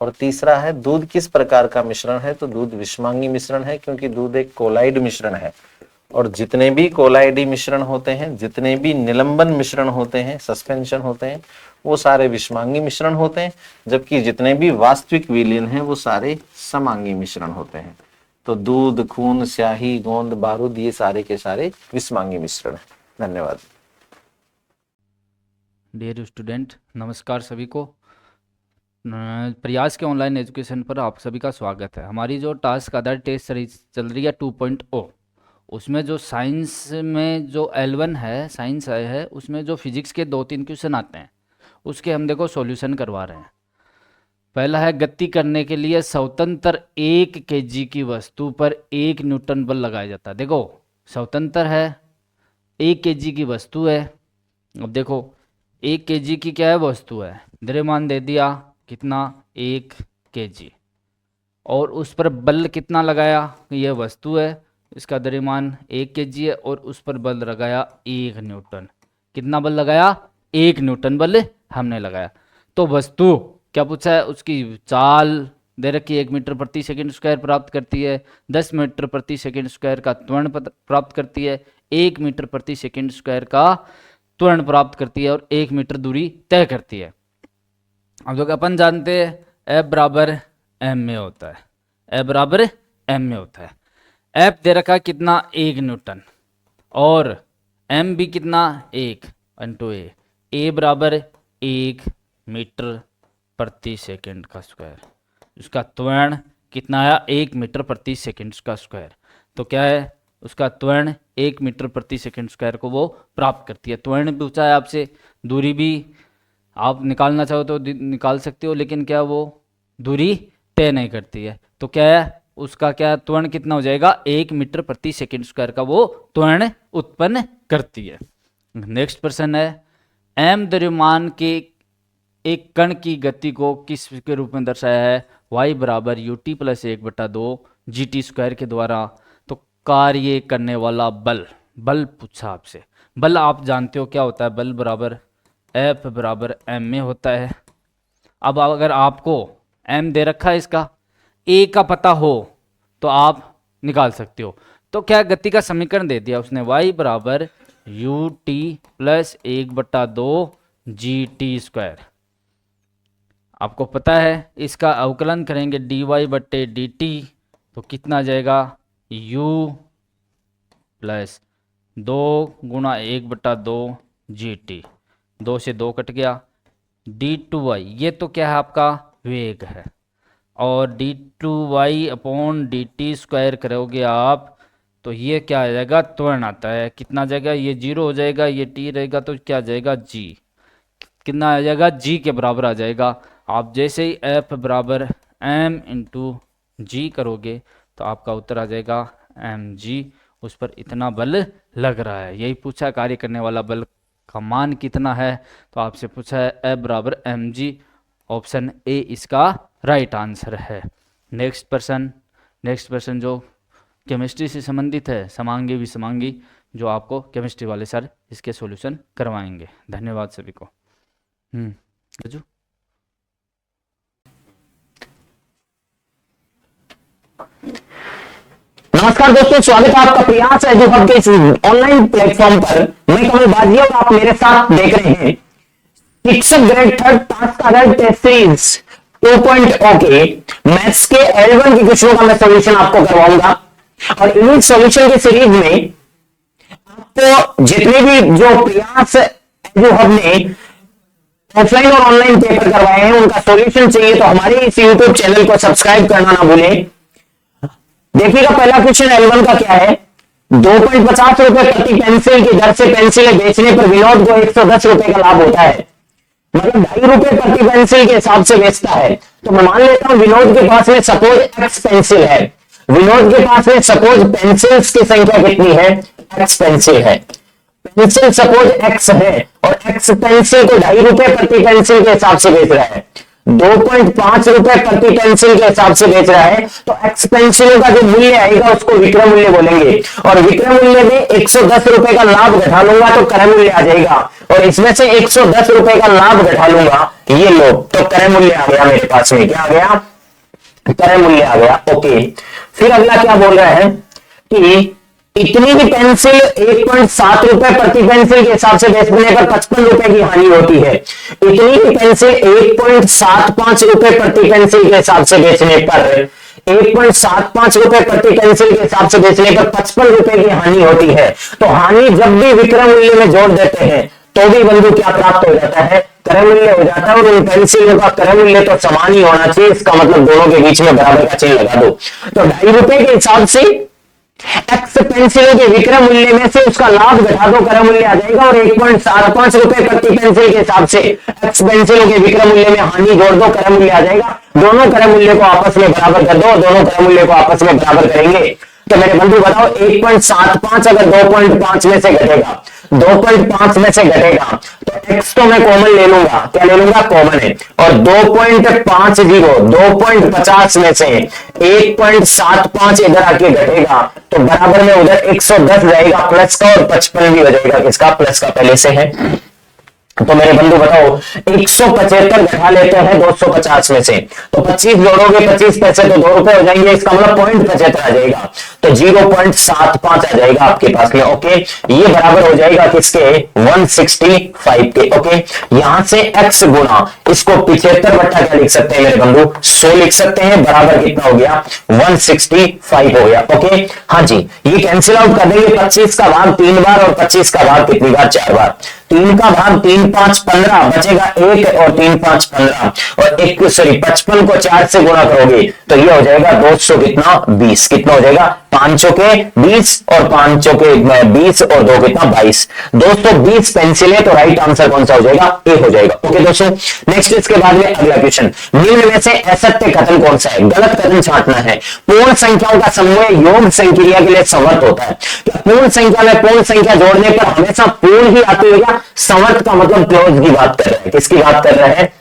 और तीसरा है दूध किस प्रकार का मिश्रण है? तो दूध विषमांगी मिश्रण है, क्योंकि दूध एक कोलाइड मिश्रण है और जितने भी कोलाइडी मिश्रण होते हैं, जितने भी निलंबन मिश्रण होते हैं, सस्पेंशन होते हैं, वो सारे विषमांगी मिश्रण होते हैं, जबकि जितने भी वास्तविक विलयन हैं वो सारे समांगी मिश्रण होते हैं। तो दूध, खून, स्याही, गोंद, बारूद, ये सारे के सारे विषमांगी मिश्रण हैं। धन्यवाद। डियर स्टूडेंट, नमस्कार सभी को। प्रयास के ऑनलाइन एजुकेशन पर आप सभी का स्वागत है। हमारी जो टास्क आधारित टेस्ट सीरीज चल रही है 2.0, उसमें जो साइंस में जो L1 है, साइंस है, उसमें जो फिजिक्स के 2-3 क्वेश्चन आते हैं उसके हम देखो सॉल्यूशन करवा रहे हैं। पहला है, गति करने के लिए स्वतंत्र 1 kg की वस्तु पर 1 न्यूटन बल लगाया जाता है। देखो स्वतंत्र है, 1 kg की वस्तु है। अब देखो 1 kg की क्या है, वस्तु है, द्रव्यमान दे दिया कितना, 1 kg, और उस पर बल कितना लगाया, यह वस्तु है, इसका द्रव्यमान 1 kg है और उस पर बल लगाया 1 न्यूटन। कितना बल लगाया, 1 न्यूटन बल हमने लगाया। तो वस्तु क्या पूछा है, उसकी चाल दे रखी है, 1 मीटर प्रति सेकंड स्क्वायर प्राप्त करती है, 10 मीटर प्रति सेकंड स्क्वायर का त्वरण प्राप्त करती है, 1 मीटर प्रति सेकंड स्क्वायर का त्वरण प्राप्त करती है और 1 मीटर दूरी तय करती है। अब जो अपन जानते हैं F बराबर m में होता है, F बराबर m में होता है। F दे रखा कितना, 1 न्यूटन, और m भी कितना, 1 इंटू a बराबर 1 मीटर प्रति सेकंड का स्क्वायर। उसका त्वरण कितना आया, 1 मीटर प्रति सेकंड का स्क्वायर। तो क्या है, उसका त्वरण 1 मीटर प्रति सेकंड स्क्वायर को वो प्राप्त करती है। त्वरण पूछा है आपसे, दूरी भी आप निकालना चाहो तो निकाल सकते हो, लेकिन क्या वो दूरी तय नहीं करती है। तो क्या है, उसका क्या त्वरण कितना हो जाएगा, 1 मीटर प्रति सेकंड स्क्वायर का वो त्वरण उत्पन्न करती है। नेक्स्ट प्रश्न है, m द्रव्यमान के एक कण की गति को किस के रूप में दर्शाया है, y बराबर ut प्लस 1/2 gt स्क्वायर के द्वारा। तो कार्य करने वाला बल, बल पूछा आपसे। बल आप जानते हो क्या होता है, बल बराबर F बराबर m में होता है। अब अगर आपको m दे रखा है, इसका a का पता हो तो आप निकाल सकते हो। तो क्या गति का समीकरण दे दिया उसने, y बराबर ut प्लस 1/2 gt स्क्वायर। आपको पता है इसका अवकलन करेंगे dy/dt, तो कितना आ जाएगा, u प्लस 2 गुणा 1/2 gt, 2 से 2 कट गया, d2y, ये तो क्या है आपका वेग है, और d2y अपॉन dt स्क्वायर करोगे आप तो ये क्या आ जाएगा, त्वरण आता है। कितना आ जाएगा, ये 0 हो जाएगा, ये t रहेगा तो क्या आ जाएगा, g, कितना आ जाएगा, g के बराबर आ जाएगा। आप जैसे ही F बराबर m इंटू जी करोगे तो आपका उत्तर आ जाएगा mg, उस पर इतना बल लग रहा है। यही पूछा, कार्य करने वाला बल का मान कितना है, तो आपसे पूछा है F बराबर mg, ऑप्शन ए इसका राइट आंसर है। नेक्स्ट प्रश्न जो केमिस्ट्री से संबंधित है, समांगी विषमांगी, जो आपको केमिस्ट्री वाले सर इसके सॉल्यूशन करवाएंगे। धन्यवाद सभी को। रजू, नमस्कार दोस्तों, स्वागत है आपका प्रयास है जो हब के इस ऑनलाइन प्लेटफॉर्म पर। मैं कमल बाजी और आप मेरे साथ देख रहे हैं शिक्षक ग्रेड 3 टास्क आधारित टेस्ट सीरीज 2.0 के मैथ्स के L1 के क्वेश्चनों का मैं सॉल्यूशन आपको करवाऊंगा। और इन सॉल्यूशन की सीरीज में आपको जितने भी जो प्रयास जो हमने ऑफलाइन और ऑनलाइन पेपर करवाए हैं उनका सॉल्यूशन चाहिए तो हमारे इस यूट्यूब चैनल को सब्सक्राइब करना ना भूलें। देखिएगा पहला क्वेश्चन L1 का क्या है, 2.50 रुपए प्रति पेंसिल की दर से पेंसिलें बेचने पर विनोद को 110 रुपए का लाभ होता है, मतलब 2.5 रुपए प्रति पेंसिल के हिसाब से बेचता है। तो मैं मान लेता हूं विनोद के पास में सपोज x पेंसिल है, विनोद के पास में सपोज पेंसिल्स की संख्या कितनी है, x पेंसिल है, पेंसिल सपोज x है और x पेंसिल को 2.5 रुपए प्रति पेंसिल के हिसाब से बेच रहा है, 2.5 रुपए प्रति पेंसिल के हिसाब से बेच रहा है। तो एक्स पेंसिलों का जो मूल्य आएगा उसको विक्रय मूल्य बोलेंगे, और विक्रय मूल्य में 110 रुपए का लाभ घटा लूंगा तो क्रय मूल्य आ जाएगा, और इसमें से 110 रुपए का लाभ घटा लूंगा, ये लो, तो क्रय मूल्य आ गया मेरे पास में। क्या आ गया, क्रय मूल्य आ गया। ओके, फिर अगला क्या बोल रहा है कि इतनी ही पेंसिल 1.7 रुपए प्रति पेंसिल के हिसाब से बेचने पर 55 रुपए की हानि होती है। इतनी ही पेंसिल 1.75 रुपए प्रति पेंसिल के हिसाब से बेचने पर 1.75 रुपए प्रति पेंसिल के हिसाब से बेचने पर 55 रुपए की हानि होती है। तो हानि जब भी विक्रय मूल्य में जोड़ देते हैं तो भी बंधु क्या प्राप्त हो जाता है, क्रय मूल्य हो जाता है। और उन पेंसिलों का क्रय मूल्य तो समान ही होना चाहिए, इसका मतलब दोनों के बीच में बराबर का चिन्ह लगा दो। तो 2.5 रुपए के हिसाब से एक्स पेंसिलों के विक्रय मूल्य में से उसका लाभ घटा दो, क्रय मूल्य आ जाएगा। और 1.75 रुपए प्रति पेंसिल के हिसाब से एक्स पेंसिलों के विक्रय मूल्य में हानि जोड़ दो, क्रय मूल्य आ जाएगा। दोनों क्रय मूल्य को आपस में बराबर कर दो, दोनों क्रय मूल्य को आपस में बराबर करेंगे तो मेरे बंधु बताओ 1.75 अगर 2.5 में से घटेगा, 2.5 में से घटेगा तो x तो मैं कॉमन ले लूंगा, क्या ले लूंगा, कॉमन है। और 2.50 में से 1.75 इधर आके घटेगा तो बराबर में उधर 110 रहेगा प्लस का, और 55 भी हो जाएगा किसका, प्लस का पहले से है। तो मेरे बंधु बताओ 175 घटा लेते हैं 250 में से, तो 25 जोड़ोगे 25 पैसे तो 2 रुपए हो जाएंगे, इसका मतलब 0.75 आ जाएगा। तो 0.75 आ जाएगा आपके पास में। ओके, ये बराबर हो जाएगा किसके, 165 के। ओके, यहां से x गुना इसको 75 बट्टा क्या लिख सकते हैं मेरे बंधु, 100 लिख सकते हैं, बराबर कितना हो गया, 165 हो गया। ओके, हाँ जी, ये कैंसिल आउट कर देंगे। 25 का भाग 3 बार और 25 का भाग कितनी बार, 4 बार। 3 का भाग 3 5 15 बचेगा 1 और 3 5 15 और 55 को 4 से गुणा करोगे तो ये हो जाएगा 200 कितना, 20। कितना हो जाएगा, 5 के 20 और 5 के 20 और 2 कितना, 22। 220 पेंसिलें, तो राइट आंसर कौन सा हो जाएगा, ए हो जाएगा। ओके दोस्तों, नेक्स्ट इसके बाद में अगला क्वेश्चन, निम्न में से असत्य कथन कौन सा है, गलत कथन छांटना है। पूर्ण संख्याओं का समूह योग संक्रिया के लिए समर्थ होता है। क्या पूर्ण संख्या में पूर्ण संख्या जोड़ने पर हमेशा पूर्ण ही आती है क्या, समर्थ का मतलब क्लोज की बात कर रहे हैं, किसकी बात कर रहे हैं,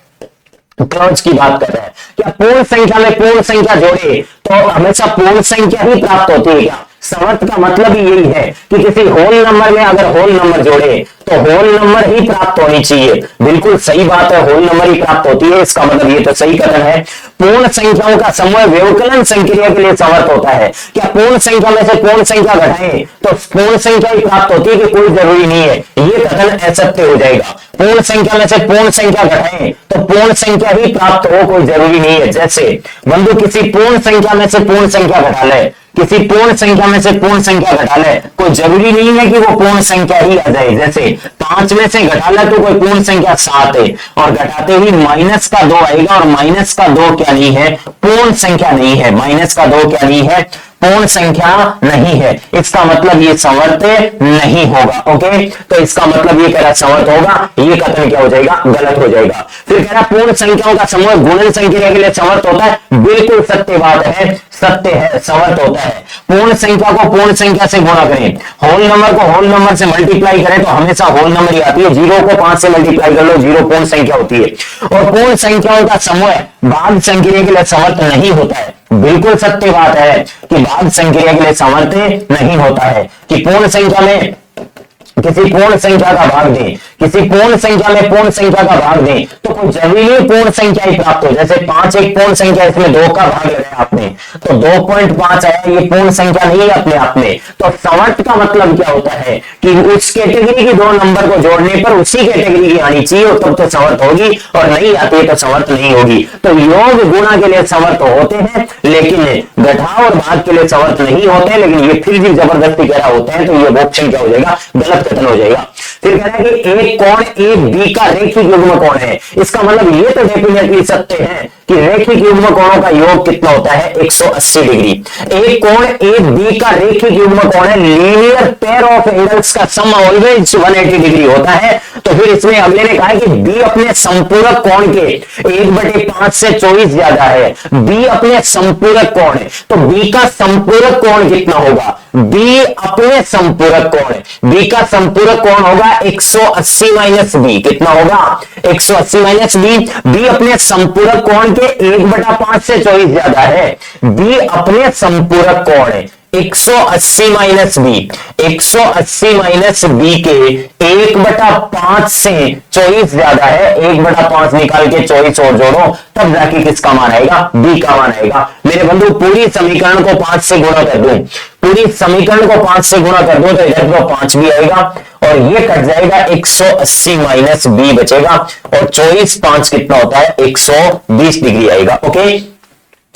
क्लोज की बात कर रहे हैं। क्या पूर्ण संख्या में पूर्ण संख्या जोड़े तो हमेशा पूर्ण संख्या ही प्राप्त होती है क्या, समर्थ का मतलब ही यही है कि किसी होल नंबर में अगर होल नंबर जोड़े तो होल नंबर ही प्राप्त होनी चाहिए। बिल्कुल सही बात है, होल नंबर ही प्राप्त होती है, इसका मतलब ये तो सही कथन है। पूर्ण संख्याओं का समूह व्यवकलन संक्रिया के लिए समर्थ होता है। क्या पूर्ण संख्या में से पूर्ण संख्या घटाएं तो पूर्ण संख्या ही प्राप्त होती है कि कोई जरूरी नहीं है, ये कथन असत्य हो जाएगा। पूर्ण संख्या में से पूर्ण संख्या घटाएं तो पूर्ण संख्या ही प्राप्त हो, कोई जरूरी नहीं है। जैसे बंधु किसी पूर्ण संख्या में से पूर्ण संख्या घटा ले, किसी पूर्ण संख्या में से पूर्ण संख्या घटा ले, कोई जरूरी नहीं है कि वो पूर्ण संख्या ही आ जाए। जैसे 5 में से घटा ले तो कोई पूर्ण संख्या 7 है और घटाते ही माइनस का 2 आएगा और माइनस का 2 क्या नहीं है, पूर्ण संख्या नहीं है। माइनस का 2 क्या नहीं है, पूर्ण संख्या नहीं है। इसका मतलब ये समर्थ नहीं होगा। ओके, तो इसका मतलब ये कह रहा समर्थ होगा, ये कथन क्या हो जाएगा, गलत हो जाएगा। फिर कह रहा पूर्ण संख्याओं का समूह गुणन संक्रिया के लिए समर्थ होता है, बिल्कुल सत्य बात है, सत्य है, समर्थ होता है। पूर्ण संख्या को पूर्ण संख्या से गुणा करें, होल नंबर को होल नंबर से मल्टीप्लाई करें तो हमेशा होल नंबर ही आती है। 0 को 5 से मल्टीप्लाई कर लो, 0 पूर्ण संख्या होती है। और पूर्ण संख्याओं का समूह भाग संक्रिया के लिए समर्थ नहीं होता है, बिल्कुल सत्य बात है कि भाग संक्रिया के लिए समर्थ नहीं होता है। कि पूर्ण संख्या में किसी पूर्ण संख्या का भाग दें, किसी पूर्ण संख्या में पूर्ण संख्या का भाग दें तो कोई जरूरी नहीं पूर्ण संख्या ही प्राप्त हो। जैसे 5 एक पूर्ण संख्या, इसमें 2 का भाग लगाया आपने तो 2.5 आया, ये पूर्ण संख्या नहीं है अपने आप में। तो समर्थ का मतलब क्या होता है कि उस कैटेगरी के 2 नंबर को जोड़ने पर उसी कैटेगरी की आनी चाहिए और तब तो समर्थ होगी, और नहीं आती है तो समर्थ नहीं होगी। तो योग गुणा के लिए समर्थ होते हैं लेकिन घटाव और भाग के लिए समर्थ नहीं होते, लेकिन ये फिर भी जबरदस्ती कह रहा होते हैं, तो ये ऑप्शन क्या हो जाएगा, गलत कथन हो जाएगा। फिर कह रहा है कि एक कोण ए बी का रेखिक युग्म कोण है। इसका मतलब ये तो डेफिनेटली सत्य है कि रेखिक युग्म कोणों का योग कितना होता है, 180 डिग्री। एक कोण ए बी का रेखिक युग्म कोण है, लीनियर पेयर ऑफ एंगल्स का सम ऑलवेज 180 डिग्री होता है। तो फिर इसमें अगले ने कहा कि बी अपने संपूरक कोण के 1/5 से 24 ज्यादा है। बी अपने संपूरक कोण है तो बी का संपूरक कोण कितना होगा, बी अपने संपूरक कोण, बी का संपूरक कोण होगा 180 माइनस बी। कितना होगा, 180 माइनस बी। बी अपने संपूरक कोण के 1/5 से 24 ज्यादा है। बी अपने संपूरक कोण है 180 माइनस बी, 180 माइनस बी के 1/5 से 24 ज्यादा है। 1/5 निकाल के 24 और जोड़ो तब जाके किसका मान आएगा, बी का मान आएगा। मेरे बंधु पूरी समीकरण को 5 से गुणा कर दूं, पूरी समीकरण को 5 से गुणा कर दो तो इधर को 5 भी आएगा और ये कट जाएगा, 180 माइनस बी बचेगा और 24 5 कितना होता है, 120 डिग्री आएगा। ओके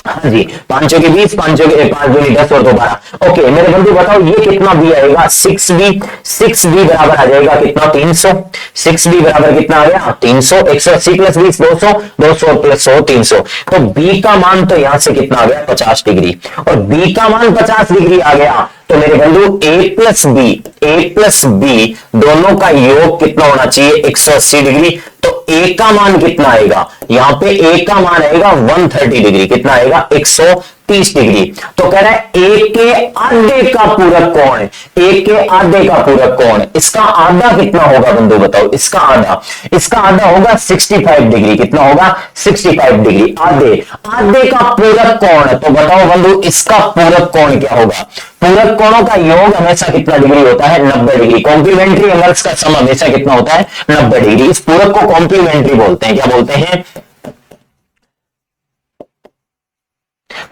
हाँ जी, 5 चौके 20, 5 चौके 5 दूनी 10 और 2 12। ओके मेरे बंधु बताओ ये कितना बी आएगा, 6b बराबर आ जाएगा कितना, 300। 6b बराबर कितना आ गया, 300। 180 प्लस 20 200, 200 प्लस 100 300। तो b का मान तो यहां से कितना आ गया, 50 डिग्री। और b का मान 50 डिग्री आ गया तो मेरे बंधु a प्लस b दोनों का योग कितना होना चाहिए, 180 डिग्री। तो a का मान कितना आएगा, यहां पे a का मान आएगा 130 डिग्री, कितना आएगा, 130 डिग्री। तो कह रहा है a के आधे का पूरक कोण, a के आधे का पूरक कोण, इसका आधा कितना होगा बंधु बताओ, इसका आधा होगा 65 डिग्री। कितना होगा, 65 डिग्री। आधे का पूरक कोण, तो बताओ बंधु इसका पूरक कोण क्या होगा। पूरक कोणों का योग हमेशा कितना डिग्री होता है, 90 डिग्री। कॉम्प्लीमेंट्री एंगल्स का सम हमेशा कितना होता है, 90 डिग्री। इस पूरक को कॉम्प्लीमेंट्री बोलते हैं, क्या बोलते हैं,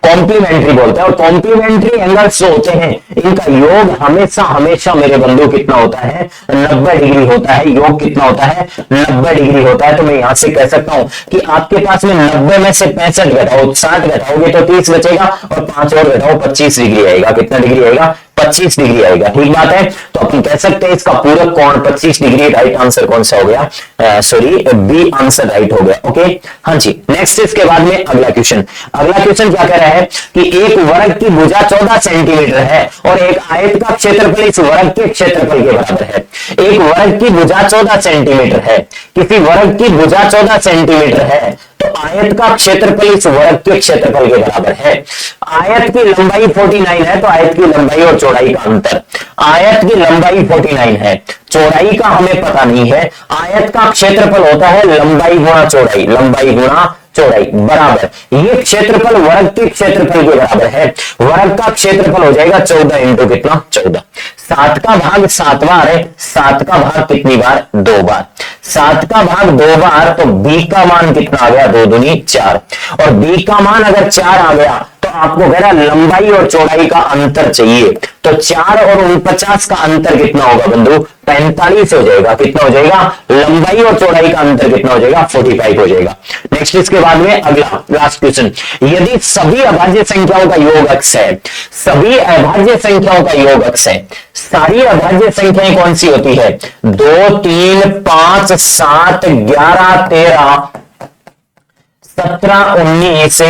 कॉम्प्लीमेंट्री बोलते हैं। और कॉम्प्लीमेंट्री एंगल्स जो होते हैं इनका योग हमेशा मेरे बंधु कितना होता है, 90 डिग्री होता है। योग कितना होता है, 90 डिग्री होता है। तो मैं यहां से कह सकता हूं कि आपके पास में 90 में से 65 घटाओ, 60 घटाओगे तो 30 बचेगा और 5 और घटाओ 25 डिग्री आएगा। कितना डिग्री आएगा, 25 डिग्री आएगा। ठीक बात है। तो अपन कह सकते हैं इसका पूरक कोण 25 डिग्री। राइट आंसर कौन सा हो गया, सॉरी बी आंसर राइट हो गया। ओके हाँ जी, नेक्स्ट इसके बाद में अगला क्वेश्चन क्या कह रहा है कि एक वर्ग की भुजा 14 सेंटीमीटर है और एक आयत का क्षेत्रफल इस वर्ग के क्षेत्रफल के बराबर है। एक वर्ग की भुजा 14 सेंटीमीटर है, किसी वर्ग की भुजा 14 सेंटीमीटर है तो आयत का क्षेत्रफल इस वर्ग के क्षेत्रफल के बराबर है। आयत की लंबाई 49 है तो आयत की लंबाई और चौड़ाई का अंतर, आयत की लंबाई 49 है, चौड़ाई का हमें पता नहीं है। आयत का क्षेत्रफल होता है लंबाई गुणा चौड़ाई, लंबाई गुणा चौड़ाई बराबर, ये क्षेत्रफल वर्ग के क्षेत्रफल के बराबर है। वर्ग का क्षेत्रफल हो जाएगा 14 इंटू कितना, 14। 7 का भाग 7 बार है, 7 का भाग कितनी बार, 2 बार। 7 का भाग 2 बार तो b का मान कितना आ गया, 2 दूनी 4। और b का मान अगर 4 आ गया तो आपको कह रहा लंबाई और चौड़ाई का अंतर चाहिए। तो 4 और 49 का अंतर कितना होगा बंधु, 45 हो जाएगा। कितना हो जाएगा, लंबाई और चौड़ाई का अंतर कितना हो जाएगा, 45 हो जाएगा। नेक्स्ट इसके बाद में अगला लास्ट क्वेश्चन, यदि सभी अभाज्य संख्याओं का योग अक्स है, सभी अभाज्य संख्याओं का योग अक्स है, सारी अभाज्य संख्याएं कौन सी होती है, 2 3 5 7 11 13 17 19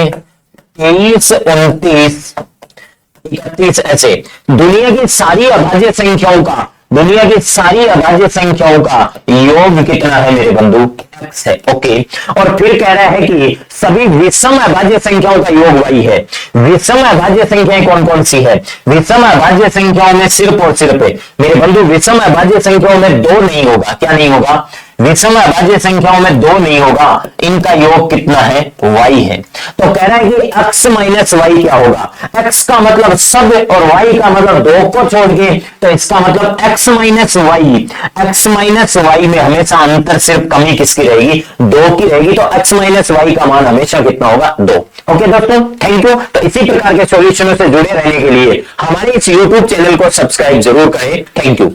23 29 31 ऐसे दुनिया की सारी अभाज्य संख्याओं का, दुनिया की सारी अभाज्य संख्याओं का योग कितना है मेरे बंधु, x है। ओके और फिर कह रहा है कि सभी विषम अभाज्य संख्याओं का योग y है। विषम अभाज्य संख्याएं कौन कौन सी है, विषम अभाज्य संख्याओं में सिर्फ और सिर्फ मेरे बंधु विषम अभाज्य संख्याओं में 2 नहीं होगा। क्या नहीं होगा, विषम अभाज्य संख्याओं में 2 नहीं होगा। इनका योग कितना है, y है। तो कह रहा है कि x माइनस y क्या होगा, x का मतलब सब और y का मतलब 2 को छोड़ के, तो इसका मतलब x माइनस y में हमेशा अंतर सिर्फ कमी किसकी रहेगी, 2 की रहेगी। तो x माइनस y का मान हमेशा कितना होगा, 2। ओके दोस्तों थैंक यू। तो इसी प्रकार के सॉल्यूशनों से जुड़े रहने के लिए हमारे इस YouTube चैनल को सब्सक्राइब जरूर करें। Thank you.